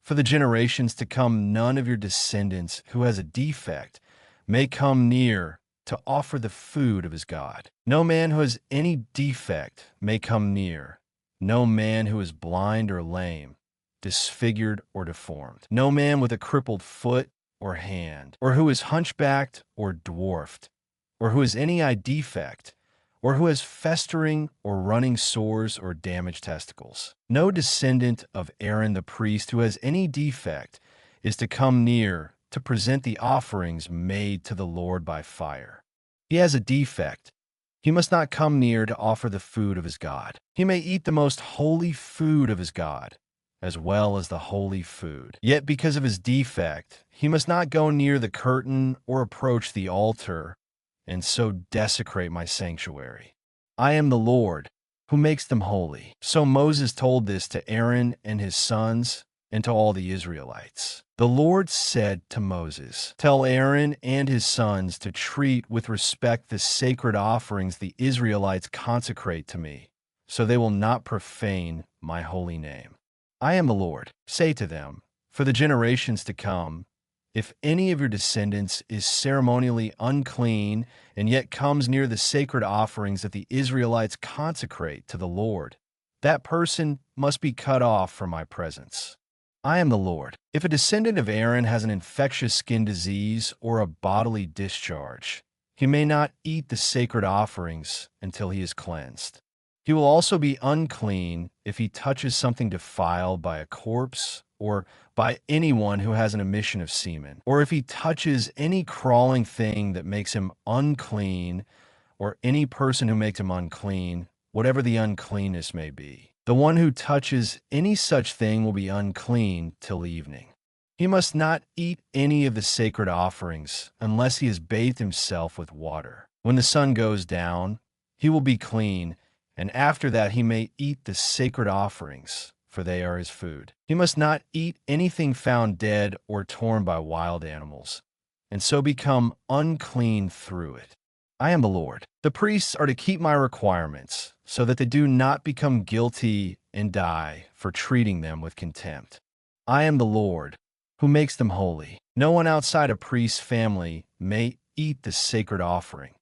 for the generations to come, none of your descendants who has a defect may come near to offer the food of his God. No man who has any defect may come near. No man who is blind or lame, disfigured or deformed. No man with a crippled foot or hand, or who is hunchbacked or dwarfed, or who has any eye defect, or who has festering or running sores or damaged testicles. No descendant of Aaron the priest who has any defect is to come near to present the offerings made to the Lord by fire. He has a defect. He must not come near to offer the food of his God. He may eat the most holy food of his God, as well as the holy food. Yet because of his defect, he must not go near the curtain or approach the altar and so desecrate my sanctuary. I am the Lord, who makes them holy." So Moses told this to Aaron and his sons and to all the Israelites. The Lord said to Moses, "Tell Aaron and his sons to treat with respect the sacred offerings the Israelites consecrate to me, so they will not profane my holy name. I am the Lord. Say to them, for the generations to come, if any of your descendants is ceremonially unclean and yet comes near the sacred offerings that the Israelites consecrate to the Lord, that person must be cut off from my presence. I am the Lord. If a descendant of Aaron has an infectious skin disease or a bodily discharge, he may not eat the sacred offerings until he is cleansed. He will also be unclean if he touches something defiled by a corpse or by anyone who has an emission of semen, or if he touches any crawling thing that makes him unclean, or any person who makes him unclean, whatever the uncleanness may be. The one who touches any such thing will be unclean till evening. He must not eat any of the sacred offerings unless he has bathed himself with water. When the sun goes down, he will be clean, and after that he may eat the sacred offerings, for they are his food. He must not eat anything found dead or torn by wild animals, and so become unclean through it. I am the Lord. The priests are to keep my requirements, so that they do not become guilty and die for treating them with contempt. I am the Lord, who makes them holy. No one outside a priest's family may eat the sacred offering,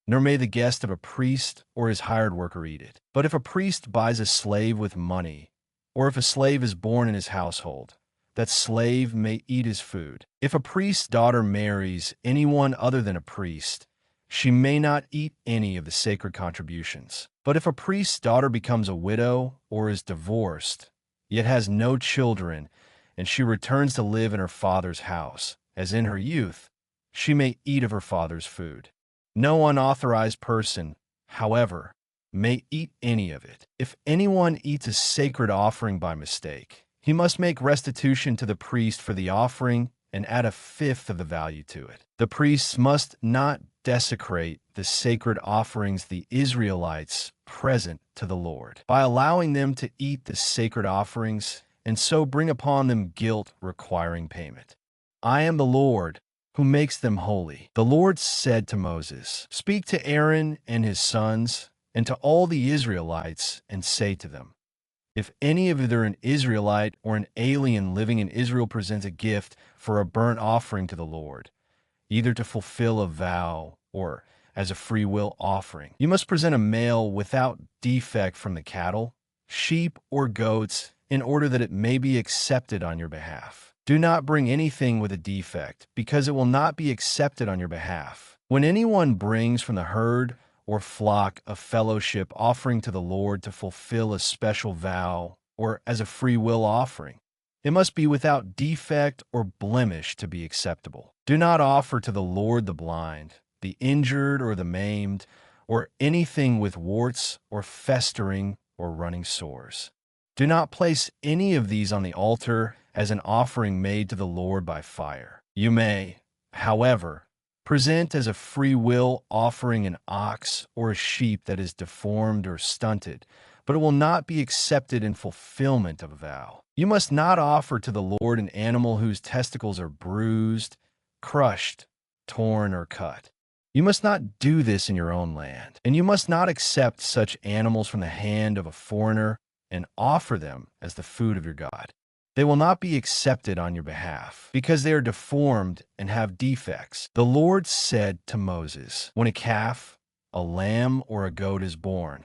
nor may the guest of a priest or his hired worker eat it. But if a priest buys a slave with money, or if a slave is born in his household, that slave may eat his food. If a priest's daughter marries anyone other than a priest, she may not eat any of the sacred contributions. But if a priest's daughter becomes a widow or is divorced, yet has no children, and she returns to live in her father's house, as in her youth, she may eat of her father's food. No unauthorized person, however, may eat any of it. If anyone eats a sacred offering by mistake, he must make restitution to the priest for the offering and add a fifth of the value to it. The priests must not desecrate the sacred offerings the Israelites present to the Lord by allowing them to eat the sacred offerings and so bring upon them guilt requiring payment. I am the Lord, who makes them holy. The Lord said to Moses, "Speak to Aaron and his sons, and to all the Israelites, and say to them, if any of either an Israelite or an alien living in Israel presents a gift for a burnt offering to the Lord, either to fulfill a vow or as a free will offering, you must present a male without defect from the cattle, sheep, or goats, in order that it may be accepted on your behalf. Do not bring anything with a defect, because it will not be accepted on your behalf. When anyone brings from the herd or flock a fellowship offering to the Lord to fulfill a special vow or as a free will offering, it must be without defect or blemish to be acceptable. Do not offer to the Lord the blind, the injured or the maimed, or anything with warts or festering or running sores. Do not place any of these on the altar as an offering made to the Lord by fire. You may, however, present as a free will offering an ox or a sheep that is deformed or stunted, but it will not be accepted in fulfillment of a vow. You must not offer to the Lord an animal whose testicles are bruised, crushed, torn, or cut. You must not do this in your own land, and you must not accept such animals from the hand of a foreigner and offer them as the food of your God. They will not be accepted on your behalf, because they are deformed and have defects. The Lord said to Moses, when a calf, a lamb, or a goat is born,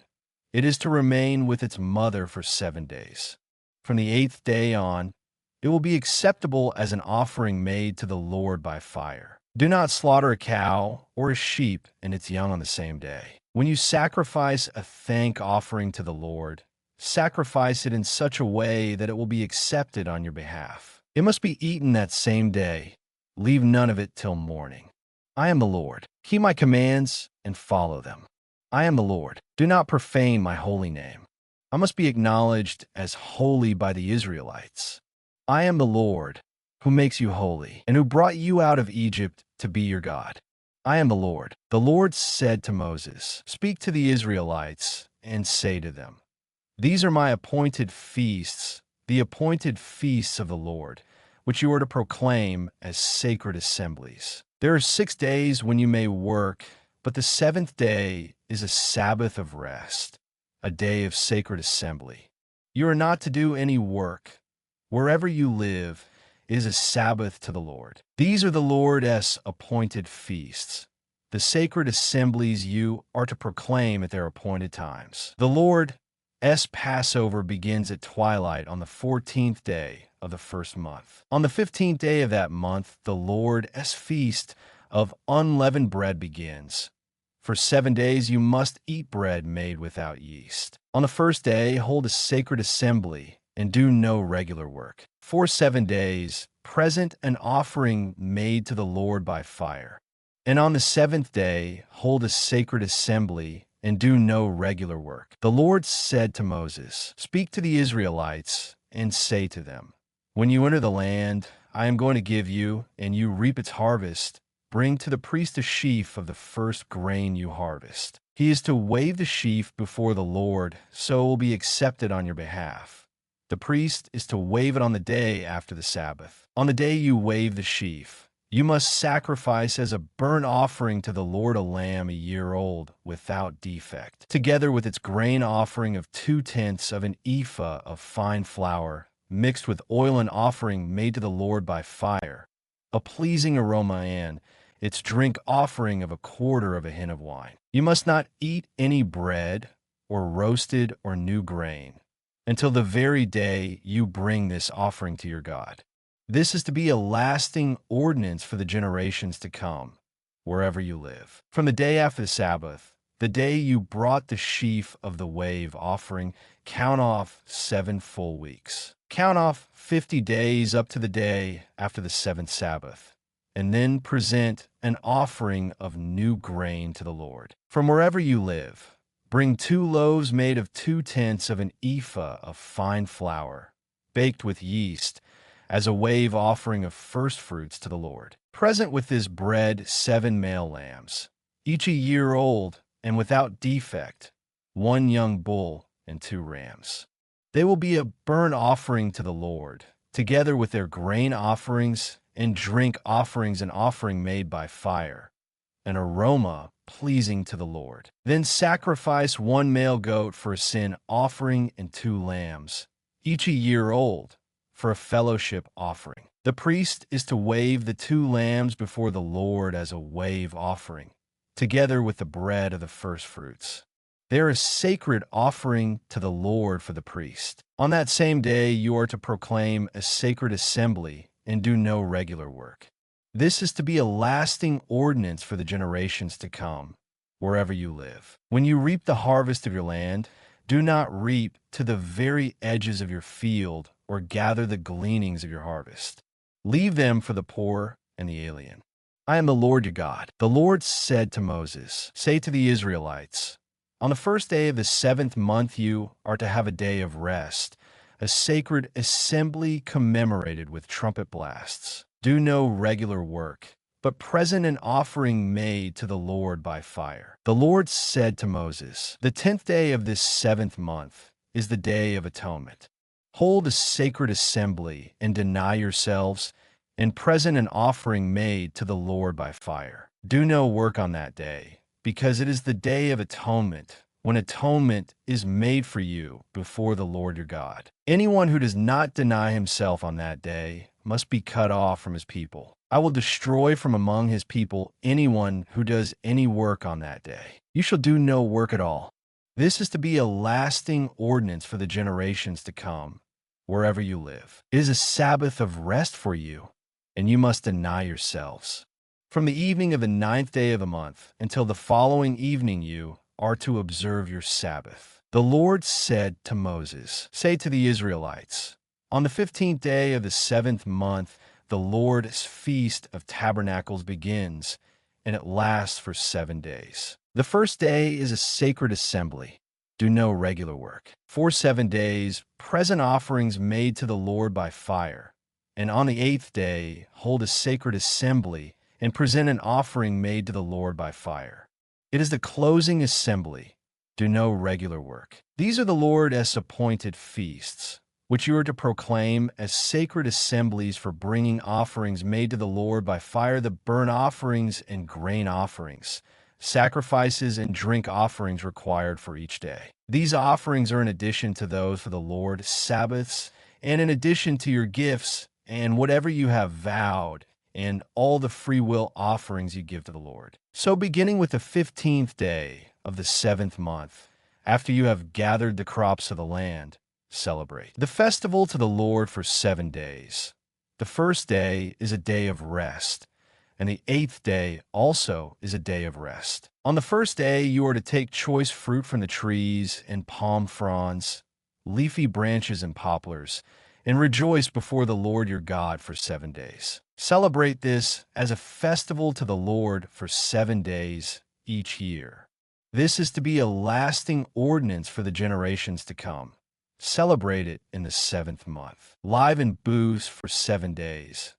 it is to remain with its mother for 7 days. From the 8th day on, it will be acceptable as an offering made to the Lord by fire. Do not slaughter a cow or a sheep and its young on the same day. When you sacrifice a thank offering to the Lord, sacrifice it in such a way that it will be accepted on your behalf. It must be eaten that same day. Leave none of it till morning. I am the Lord. Keep my commands and follow them. I am the Lord. Do not profane my holy name. I must be acknowledged as holy by the Israelites. I am the Lord, who makes you holy, and who brought you out of Egypt to be your God. I am the Lord. The Lord said to Moses, "Speak to the Israelites and say to them, these are my appointed feasts, the appointed feasts of the Lord, which you are to proclaim as sacred assemblies. There are 6 days when you may work, but the 7th day is a Sabbath of rest, a day of sacred assembly. You are not to do any work. Wherever you live is a Sabbath to the Lord. These are the Lord's appointed feasts, the sacred assemblies you are to proclaim at their appointed times. The Lord's Passover begins at twilight on the 14th day of the first month. On the 15th day of that month, the Lord's feast of unleavened bread begins. For 7 days you must eat bread made without yeast. On the first day, hold a sacred assembly and do no regular work. For 7 days, present an offering made to the Lord by fire. And on the 7th day, hold a sacred assembly and do no regular work. The Lord said to Moses, "Speak to the Israelites and say to them, when you enter the land I am going to give you, and you reap its harvest, bring to the priest a sheaf of the first grain you harvest. He is to wave the sheaf before the Lord, so it will be accepted on your behalf. The priest is to wave it on the day after the Sabbath. On the day you wave the sheaf, you must sacrifice as a burnt offering to the Lord a lamb a year old without defect, together with its grain offering of 2/10 of an ephah of fine flour, mixed with oil, and offering made to the Lord by fire, a pleasing aroma, and its drink offering of 1/4 of a hin of wine. You must not eat any bread or roasted or new grain until the very day you bring this offering to your God. This is to be a lasting ordinance for the generations to come, wherever you live. From the day after the Sabbath, the day you brought the sheaf of the wave offering, count off 7 full weeks. Count off 50 days up to the day after the 7th Sabbath, and then present an offering of new grain to the Lord. From wherever you live, bring 2 loaves made of 2/10 of an ephah of fine flour, baked with yeast, as a wave offering of firstfruits to the Lord. Present with this bread 7 male lambs, each a year old and without defect, 1 young bull and 2 rams. They will be a burnt offering to the Lord, together with their grain offerings and drink offerings and offering made by fire, an aroma pleasing to the Lord. Then sacrifice 1 male goat for a sin offering and 2 lambs, each a year old, for a fellowship offering. The priest is to wave the 2 lambs before the Lord as a wave offering, together with the bread of the firstfruits. They are a sacred offering to the Lord for the priest. On that same day you are to proclaim a sacred assembly and do no regular work. This is to be a lasting ordinance for the generations to come, wherever you live. When you reap the harvest of your land, do not reap to the very edges of your field or gather the gleanings of your harvest. Leave them for the poor and the alien. I am the Lord your God. The Lord said to Moses, "Say to the Israelites, on the first day of the 7th month you are to have a day of rest, a sacred assembly commemorated with trumpet blasts. Do no regular work, but present an offering made to the Lord by fire." The Lord said to Moses, "The 10th day of this 7th month is the day of atonement. Hold a sacred assembly and deny yourselves, and present an offering made to the Lord by fire. Do no work on that day, because it is the day of atonement, when atonement is made for you before the Lord your God. Anyone who does not deny himself on that day must be cut off from his people. I will destroy from among his people anyone who does any work on that day. You shall do no work at all. This is to be a lasting ordinance for the generations to come, wherever you live. It is a Sabbath of rest for you, and you must deny yourselves. From the evening of the 9th day of the month until the following evening you are to observe your Sabbath. The Lord said to Moses, "Say to the Israelites, on the 15th day of the 7th month, the Lord's Feast of Tabernacles begins, and it lasts for 7 days. The first day is a sacred assembly. Do no regular work. For 7 days, present offerings made to the Lord by fire. And on the 8th day, hold a sacred assembly and present an offering made to the Lord by fire. It is the closing assembly. Do no regular work. These are the Lord's appointed feasts, which you are to proclaim as sacred assemblies for bringing offerings made to the Lord by fire, the burnt offerings and grain offerings, sacrifices and drink offerings required for each day. These offerings are in addition to those for the Lord, Sabbaths, and in addition to your gifts and whatever you have vowed, and all the free will offerings you give to the Lord. So beginning with the 15th day of the 7th month, after you have gathered the crops of the land, celebrate the festival to the Lord for 7 days. The first day is a day of rest, and the 8th day also is a day of rest. On the first day you are to take choice fruit from the trees and palm fronds, leafy branches and poplars, and rejoice before the Lord your God for 7 days. Celebrate this as a festival to the Lord for 7 days each year. This is to be a lasting ordinance for the generations to come. Celebrate it in the 7th month. Live in booths for 7 days.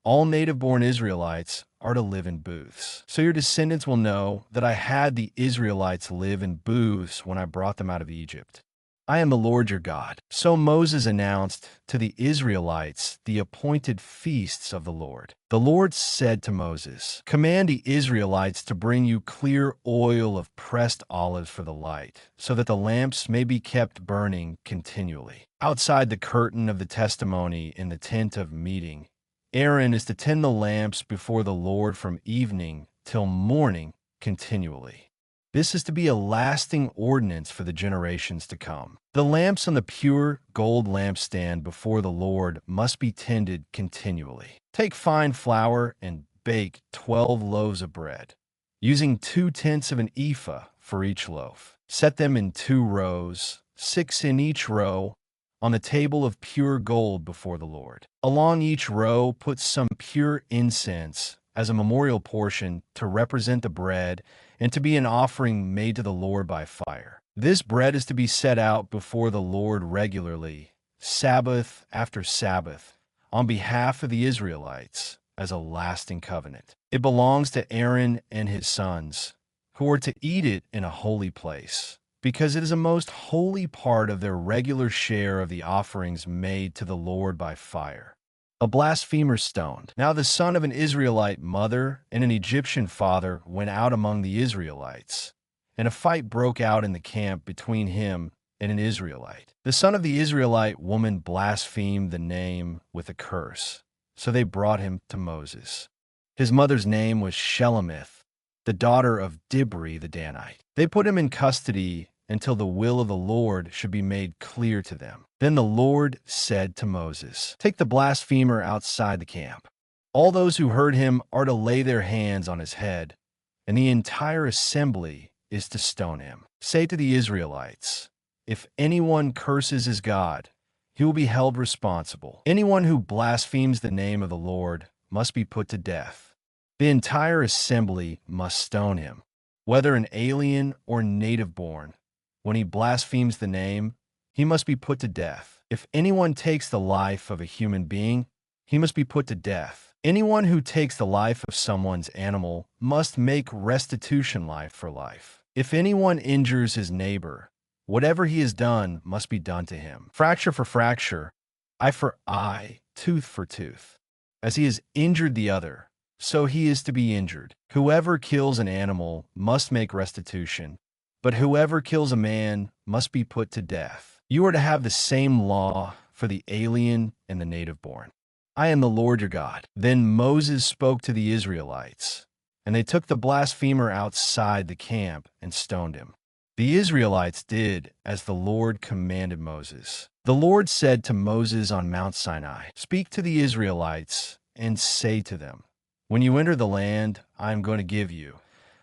All native-born Israelites are to live in booths. So your descendants will know that I had the Israelites live in booths when I brought them out of Egypt. I am the Lord your God. So Moses announced to the Israelites the appointed feasts of the Lord. The Lord said to Moses, "Command the Israelites to bring you clear oil of pressed olives for the light, so that the lamps may be kept burning continually. Outside the curtain of the testimony in the tent of meeting, Aaron is to tend the lamps before the Lord from evening till morning continually. This is to be a lasting ordinance for the generations to come. The lamps on the pure gold lampstand before the Lord must be tended continually. Take fine flour and bake 12 loaves of bread, using 2/10 of an ephah for each loaf. Set them in 2 rows, 6 in each row, on a table of pure gold before the Lord. Along each row put some pure incense as a memorial portion to represent the bread and to be an offering made to the Lord by fire. This bread is to be set out before the Lord regularly, Sabbath after Sabbath, on behalf of the Israelites as a lasting covenant. It belongs to Aaron and his sons, who are to eat it in a holy place, because it is a most holy part of their regular share of the offerings made to the Lord by fire. A blasphemer stoned. Now the son of an Israelite mother and an Egyptian father went out among the Israelites, and a fight broke out in the camp between him and an Israelite. The son of the Israelite woman blasphemed the name with a curse, so they brought him to Moses. His mother's name was Shelemith, the daughter of Dibri the Danite. They put him in custody until the will of the Lord should be made clear to them. Then the Lord said to Moses, "Take the blasphemer outside the camp. All those who heard him are to lay their hands on his head, and the entire assembly is to stone him. Say to the Israelites, if anyone curses his God, he will be held responsible. Anyone who blasphemes the name of the Lord must be put to death. The entire assembly must stone him, whether an alien or native born. When he blasphemes the name, he must be put to death. If anyone takes the life of a human being, he must be put to death. Anyone who takes the life of someone's animal must make restitution life for life. If anyone injures his neighbor, whatever he has done must be done to him. Fracture for fracture, eye for eye, tooth for tooth. As he has injured the other, so he is to be injured. Whoever kills an animal must make restitution, but whoever kills a man must be put to death. You are to have the same law for the alien and the native born. I am the Lord your God." Then Moses spoke to the Israelites, and they took the blasphemer outside the camp and stoned him. The Israelites did as the Lord commanded Moses. The Lord said to Moses on Mount Sinai, "Speak to the Israelites and say to them, when you enter the land I am going to give you,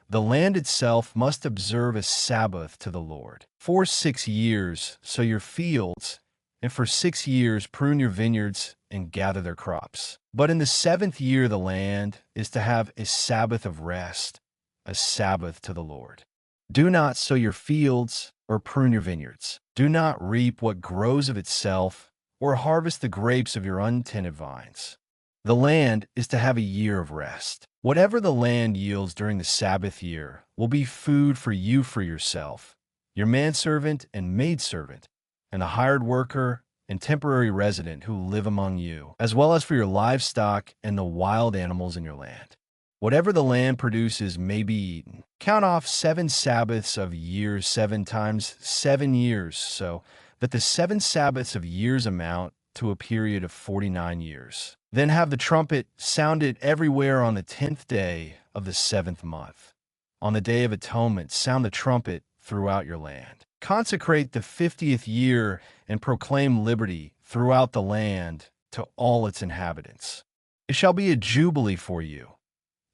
the land itself must observe a Sabbath to the Lord. For 6 years sow your fields, and for 6 years prune your vineyards and gather their crops. But in the 7th year the land is to have a Sabbath of rest, a Sabbath to the Lord. Do not sow your fields or prune your vineyards. Do not reap what grows of itself or harvest the grapes of your untended vines. The land is to have a year of rest. Whatever the land yields during the Sabbath year will be food for you for yourself, your manservant and maidservant, and the hired worker and temporary resident who live among you, as well as for your livestock and the wild animals in your land. Whatever the land produces may be eaten. Count off 7 Sabbaths of years 7 times 7 years, so that the 7 Sabbaths of years amount to a period of 49 years. Then have the trumpet sounded everywhere on the 10th day of the 7th month. On the day of atonement, sound the trumpet throughout your land. Consecrate the 50th year and proclaim liberty throughout the land to all its inhabitants. It shall be a jubilee for you.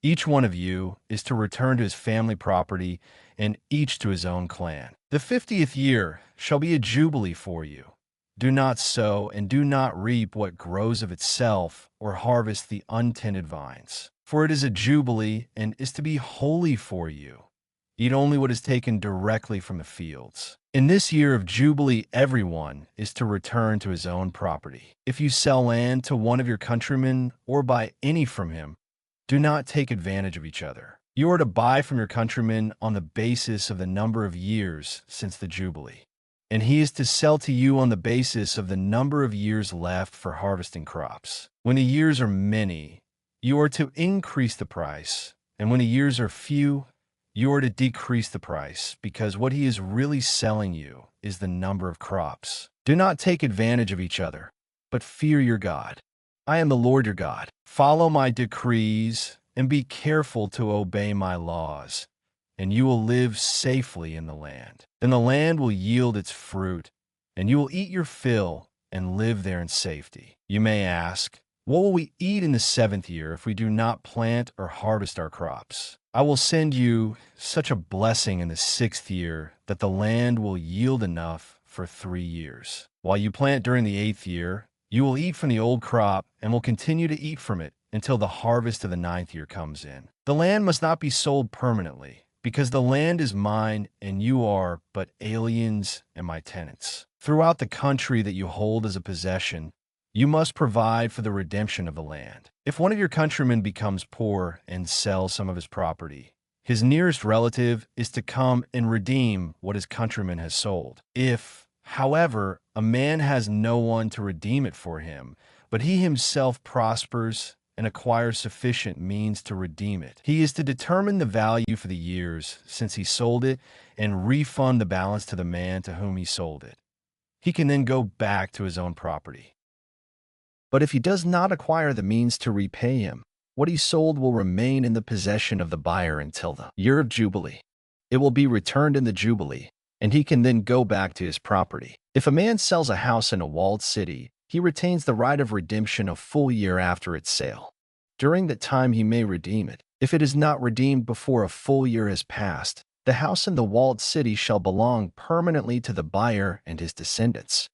Each one of you is to return to his family property, and each to his own clan. The 50th year shall be a jubilee for you. Do not sow and do not reap what grows of itself, or harvest the untended vines. For it is a jubilee and is to be holy for you. Eat only what is taken directly from the fields. In this year of Jubilee, everyone is to return to his own property. If you sell land to one of your countrymen or buy any from him, do not take advantage of each other. You are to buy from your countryman on the basis of the number of years since the Jubilee, and he is to sell to you on the basis of the number of years left for harvesting crops. When the years are many, you are to increase the price, and when the years are few, you are to decrease the price, because what he is really selling you is the number of crops. Do not take advantage of each other, but fear your God. I am the Lord your God. Follow my decrees and be careful to obey my laws, and you will live safely in the land. Then the land will yield its fruit, and you will eat your fill and live there in safety. You may ask, what will we eat in the 7th year if we do not plant or harvest our crops? I will send you such a blessing in the 6th year that the land will yield enough for 3 years. While you plant during the 8th year, you will eat from the old crop and will continue to eat from it until the harvest of the 9th year comes in. The land must not be sold permanently, because the land is mine and you are but aliens and my tenants. Throughout the country that you hold as a possession, you must provide for the redemption of the land. If one of your countrymen becomes poor and sells some of his property, his nearest relative is to come and redeem what his countryman has sold. If, however, a man has no one to redeem it for him, but he himself prospers and acquires sufficient means to redeem it. He is to determine the value for the years since he sold it and refund the balance to the man to whom he sold it. He can then go back to his own property. But if he does not acquire the means to repay him, what he sold will remain in the possession of the buyer until the year of Jubilee. It will be returned in the Jubilee, and he can then go back to his property. If a man sells a house in a walled city, he retains the right of redemption a full year after its sale. During that time he may redeem it. If it is not redeemed before a full year has passed, the house in the walled city shall belong permanently to the buyer and his descendants.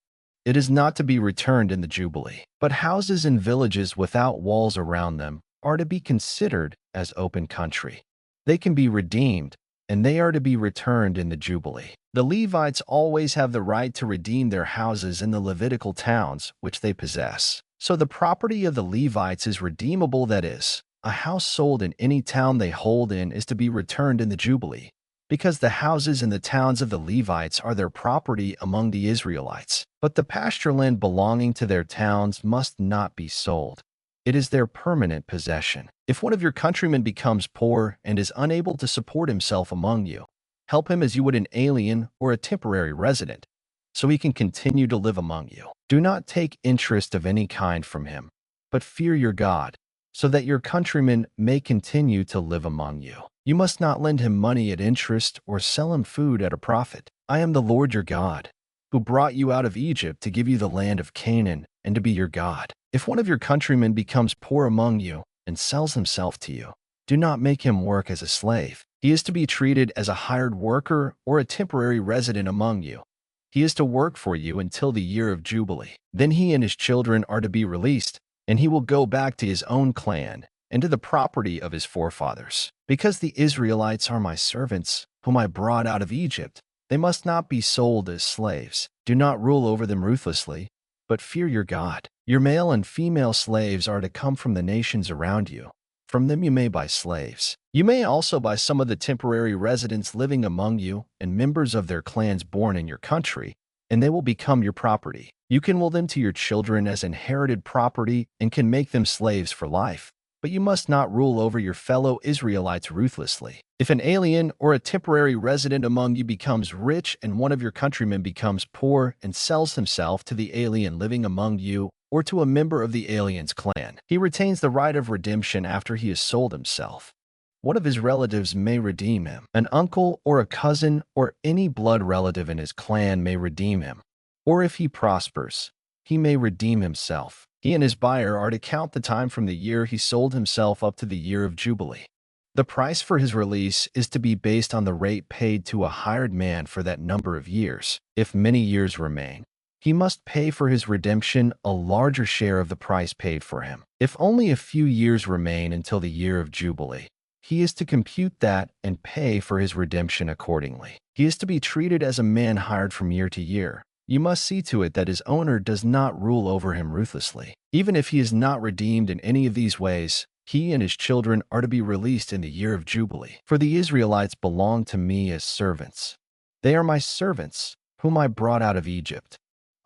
It is not to be returned in the Jubilee. But houses in villages without walls around them are to be considered as open country. They can be redeemed, and they are to be returned in the Jubilee. The Levites always have the right to redeem their houses in the Levitical towns which they possess. So the property of the Levites is redeemable, that is, a house sold in any town they hold in is to be returned in the Jubilee, because the houses in the towns of the Levites are their property among the Israelites. But the pasture land belonging to their towns must not be sold. It is their permanent possession. If one of your countrymen becomes poor and is unable to support himself among you, help him as you would an alien or a temporary resident, so he can continue to live among you. Do not take interest of any kind from him, but fear your God, so that your countrymen may continue to live among you. You must not lend him money at interest or sell him food at a profit. I am the Lord your God, who brought you out of Egypt to give you the land of Canaan and to be your God. If one of your countrymen becomes poor among you and sells himself to you, do not make him work as a slave. He is to be treated as a hired worker or a temporary resident among you. He is to work for you until the year of Jubilee. Then he and his children are to be released, and he will go back to his own clan and to the property of his forefathers. Because the Israelites are my servants, whom I brought out of Egypt, they must not be sold as slaves. Do not rule over them ruthlessly, but fear your God. Your male and female slaves are to come from the nations around you. From them you may buy slaves. You may also buy some of the temporary residents living among you and members of their clans born in your country, and they will become your property. You can will them to your children as inherited property and can make them slaves for life. But you must not rule over your fellow Israelites ruthlessly. If an alien or a temporary resident among you becomes rich and one of your countrymen becomes poor and sells himself to the alien living among you or to a member of the alien's clan, he retains the right of redemption after he has sold himself. One of his relatives may redeem him. An uncle or a cousin or any blood relative in his clan may redeem him. Or if he prospers, he may redeem himself. He and his buyer are to count the time from the year he sold himself up to the year of Jubilee. The price for his release is to be based on the rate paid to a hired man for that number of years. If many years remain, he must pay for his redemption a larger share of the price paid for him. If only a few years remain until the year of Jubilee, he is to compute that and pay for his redemption accordingly. He is to be treated as a man hired from year to year. You must see to it that his owner does not rule over him ruthlessly. Even if he is not redeemed in any of these ways, he and his children are to be released in the year of Jubilee. For the Israelites belong to me as servants. They are my servants, whom I brought out of Egypt.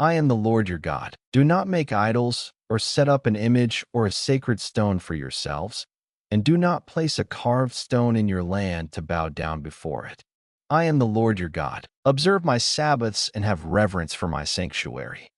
I am the Lord your God. Do not make idols or set up an image or a sacred stone for yourselves, and do not place a carved stone in your land to bow down before it. I am the Lord your God. Observe my Sabbaths and have reverence for my sanctuary.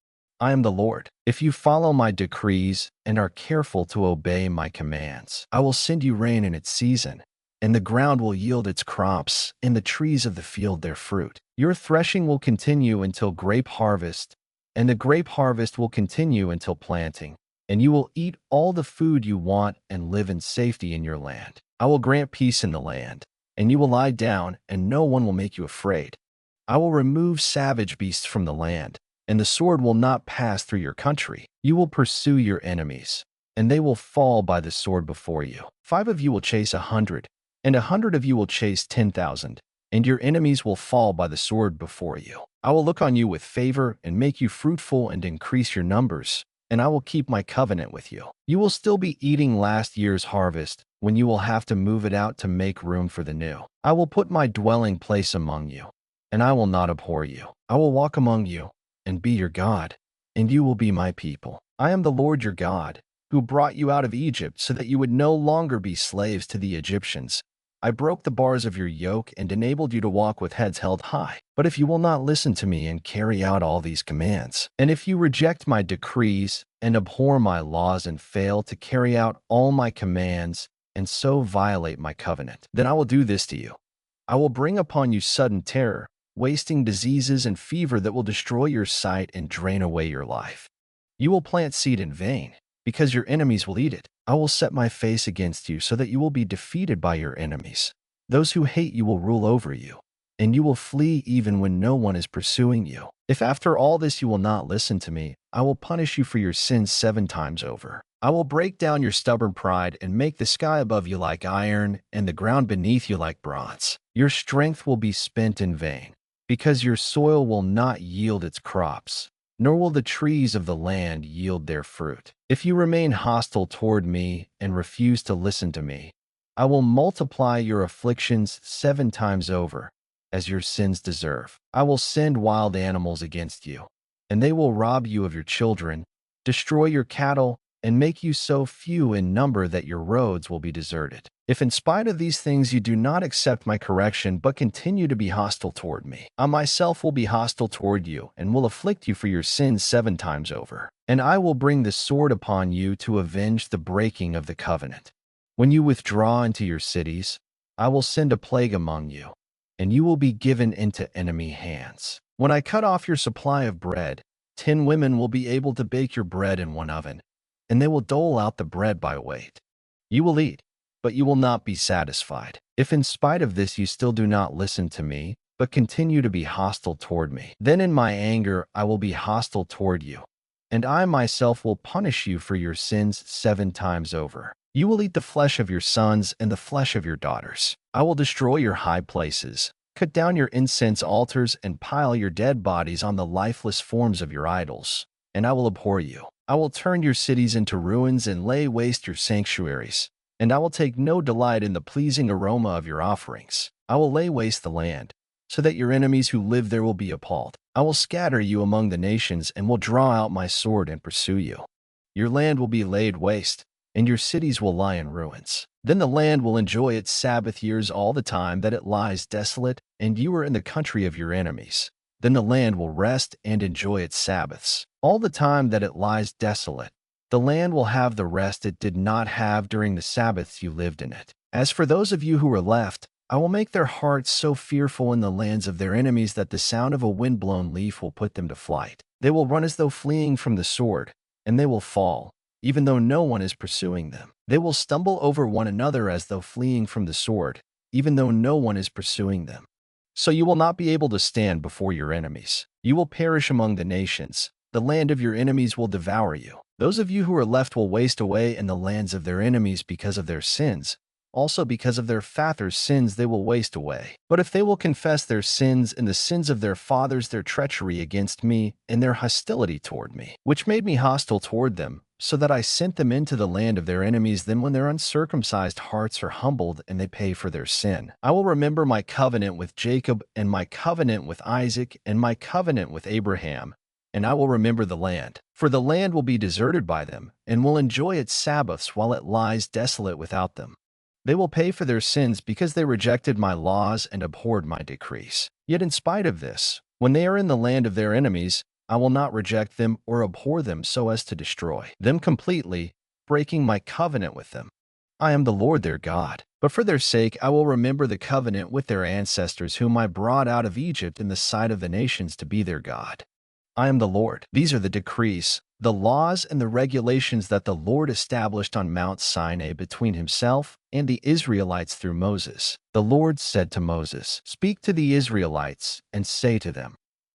I am the Lord. If you follow my decrees and are careful to obey my commands, I will send you rain in its season, and the ground will yield its crops, and the trees of the field their fruit. Your threshing will continue until grape harvest, and the grape harvest will continue until planting, and you will eat all the food you want and live in safety in your land. I will grant peace in the land, and you will lie down, and no one will make you afraid. I will remove savage beasts from the land, and the sword will not pass through your country. You will pursue your enemies, and they will fall by the sword before you. 5 of you will chase 100, and 100 of you will chase 10,000, and your enemies will fall by the sword before you. I will look on you with favor and make you fruitful and increase your numbers, and I will keep my covenant with you. You will still be eating last year's harvest when you will have to move it out to make room for the new. I will put my dwelling place among you, and I will not abhor you. I will walk among you and be your God, and you will be my people. I am the Lord your God, who brought you out of Egypt so that you would no longer be slaves to the Egyptians. I broke the bars of your yoke and enabled you to walk with heads held high. But if you will not listen to me and carry out all these commands, and if you reject my decrees and abhor my laws and fail to carry out all my commands and so violate my covenant, then I will do this to you. I will bring upon you sudden terror, wasting diseases and fever that will destroy your sight and drain away your life. You will plant seed in vain, because your enemies will eat it. I will set my face against you so that you will be defeated by your enemies. Those who hate you will rule over you, and you will flee even when no one is pursuing you. If after all this you will not listen to me, I will punish you for your sins 7 times over. I will break down your stubborn pride and make the sky above you like iron and the ground beneath you like bronze. Your strength will be spent in vain, because your soil will not yield its crops, nor will the trees of the land yield their fruit. If you remain hostile toward me and refuse to listen to me, I will multiply your afflictions 7 times over, as your sins deserve. I will send wild animals against you, and they will rob you of your children, destroy your cattle, and make you so few in number that your roads will be deserted. If in spite of these things you do not accept my correction but continue to be hostile toward me, I myself will be hostile toward you and will afflict you for your sins 7 times over. And I will bring the sword upon you to avenge the breaking of the covenant. When you withdraw into your cities, I will send a plague among you, and you will be given into enemy hands. When I cut off your supply of bread, 10 women will be able to bake your bread in one oven, and they will dole out the bread by weight. You will eat, but you will not be satisfied. If in spite of this you still do not listen to me, but continue to be hostile toward me, then in my anger I will be hostile toward you, and I myself will punish you for your sins 7 times over. You will eat the flesh of your sons and the flesh of your daughters. I will destroy your high places, cut down your incense altars, and pile your dead bodies on the lifeless forms of your idols, and I will abhor you. I will turn your cities into ruins and lay waste your sanctuaries, and I will take no delight in the pleasing aroma of your offerings. I will lay waste the land, so that your enemies who live there will be appalled. I will scatter you among the nations and will draw out my sword and pursue you. Your land will be laid waste, and your cities will lie in ruins. Then the land will enjoy its Sabbath years all the time that it lies desolate, and you are in the country of your enemies. Then the land will rest and enjoy its Sabbaths. All the time that it lies desolate, the land will have the rest it did not have during the Sabbaths you lived in it. As for those of you who are left, I will make their hearts so fearful in the lands of their enemies that the sound of a wind-blown leaf will put them to flight. They will run as though fleeing from the sword, and they will fall, even though no one is pursuing them. They will stumble over one another as though fleeing from the sword, even though no one is pursuing them. So you will not be able to stand before your enemies. You will perish among the nations. The land of your enemies will devour you. Those of you who are left will waste away in the lands of their enemies because of their sins. Also because of their fathers' sins they will waste away. But if they will confess their sins and the sins of their fathers, their treachery against me, and their hostility toward me, which made me hostile toward them, so that I sent them into the land of their enemies, then when their uncircumcised hearts are humbled and they pay for their sin, I will remember my covenant with Jacob and my covenant with Isaac and my covenant with Abraham, and I will remember the land. For the land will be deserted by them, and will enjoy its Sabbaths while it lies desolate without them. They will pay for their sins because they rejected my laws and abhorred my decrees. Yet in spite of this, when they are in the land of their enemies, I will not reject them or abhor them so as to destroy them completely, breaking my covenant with them. I am the Lord their God. But for their sake I will remember the covenant with their ancestors whom I brought out of Egypt in the sight of the nations to be their God. I am the Lord. These are the decrees, the laws, and the regulations that the Lord established on Mount Sinai between himself and the Israelites through Moses. The Lord said to Moses, "Speak to the Israelites and say to them,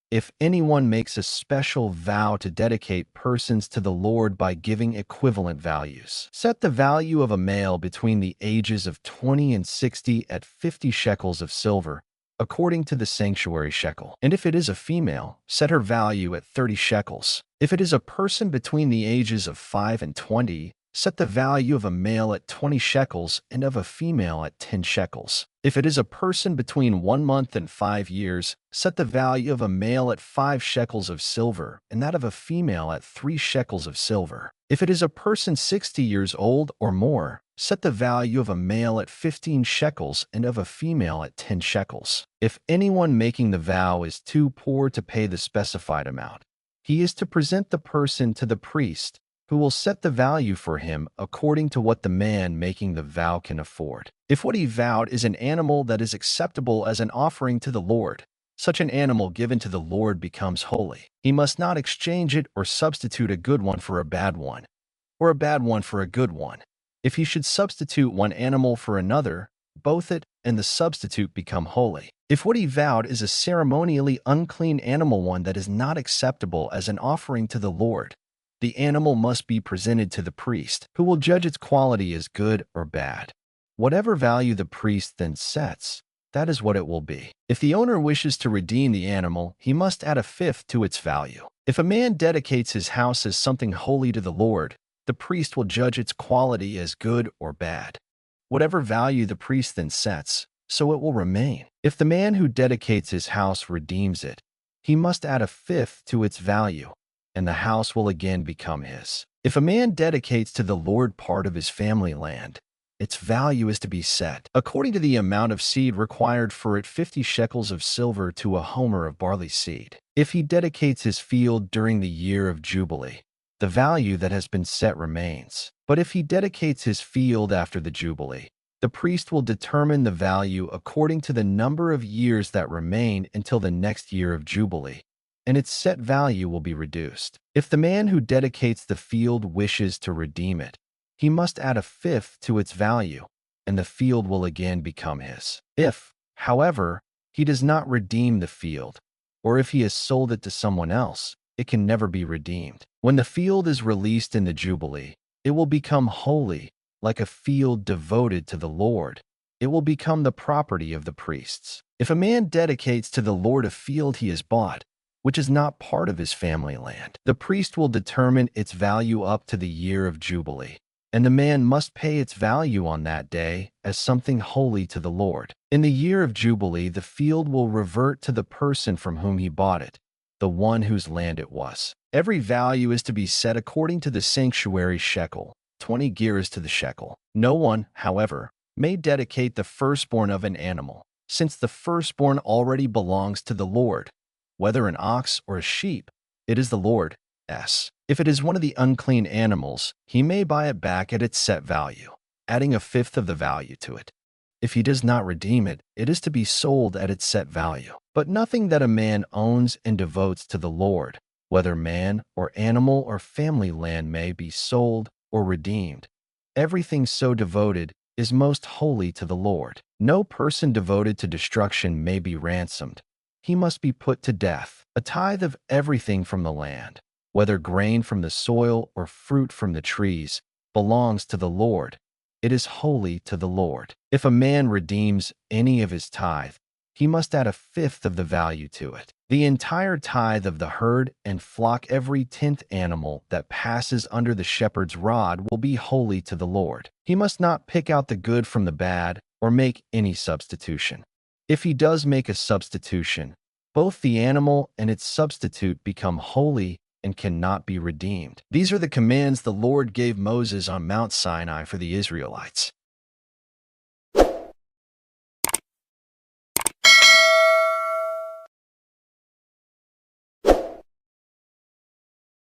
if anyone makes a special vow to dedicate persons to the Lord by giving equivalent values, set the value of a male between the ages of 20 and 60 at 50 shekels of silver, according to the sanctuary shekel. And if it is a female, set her value at 30 shekels. If it is a person between the ages of 5 and 20, set the value of a male at 20 shekels and of a female at 10 shekels. If it is a person between 1 month and 5 years, set the value of a male at 5 shekels of silver and that of a female at 3 shekels of silver. If it is a person 60 years old or more, set the value of a male at 15 shekels and of a female at 10 shekels. If anyone making the vow is too poor to pay the specified amount, he is to present the person to the priest, who will set the value for him according to what the man making the vow can afford. If what he vowed is an animal that is acceptable as an offering to the Lord, such an animal given to the Lord becomes holy. He must not exchange it or substitute a good one for a bad one, or a bad one for a good one. If he should substitute one animal for another, both it and the substitute become holy. If what he vowed is a ceremonially unclean animal, one that is not acceptable as an offering to the Lord, the animal must be presented to the priest, who will judge its quality as good or bad. Whatever value the priest then sets, that is what it will be. If the owner wishes to redeem the animal, he must add a fifth to its value. If a man dedicates his house as something holy to the Lord, the priest will judge its quality as good or bad. Whatever value the priest then sets, so it will remain. If the man who dedicates his house redeems it, he must add a fifth to its value, and the house will again become his. If a man dedicates to the Lord part of his family land, its value is to be set, according to the amount of seed required for it, 50 shekels of silver to a homer of barley seed. If he dedicates his field during the year of Jubilee, the value that has been set remains. But if he dedicates his field after the Jubilee, the priest will determine the value according to the number of years that remain until the next year of Jubilee, and its set value will be reduced. If the man who dedicates the field wishes to redeem it, he must add a fifth to its value, and the field will again become his. If, however, he does not redeem the field, or if he has sold it to someone else, it can never be redeemed. When the field is released in the Jubilee, it will become holy, like a field devoted to the Lord. It will become the property of the priests. If a man dedicates to the Lord a field he has bought, which is not part of his family land, the priest will determine its value up to the year of Jubilee, and the man must pay its value on that day as something holy to the Lord. In the year of Jubilee, the field will revert to the person from whom he bought it, the one whose land it was. Every value is to be set according to the sanctuary shekel, 20 gerahs to the shekel. No one, however, may dedicate the firstborn of an animal, since the firstborn already belongs to the Lord. Whether an ox or a sheep, it is the Lord's. If it is one of the unclean animals, he may buy it back at its set value, adding a fifth of the value to it. If he does not redeem it, it is to be sold at its set value. But nothing that a man owns and devotes to the Lord, whether man or animal or family land, may be sold or redeemed. Everything so devoted is most holy to the Lord. No person devoted to destruction may be ransomed. He must be put to death. A tithe of everything from the land, whether grain from the soil or fruit from the trees, belongs to the Lord. It is holy to the Lord. If a man redeems any of his tithe, he must add a fifth of the value to it. The entire tithe of the herd and flock, every 10th animal that passes under the shepherd's rod, will be holy to the Lord. He must not pick out the good from the bad or make any substitution. If he does make a substitution, both the animal and its substitute become holy and cannot be redeemed. These are the commands the Lord gave Moses on Mount Sinai for the Israelites.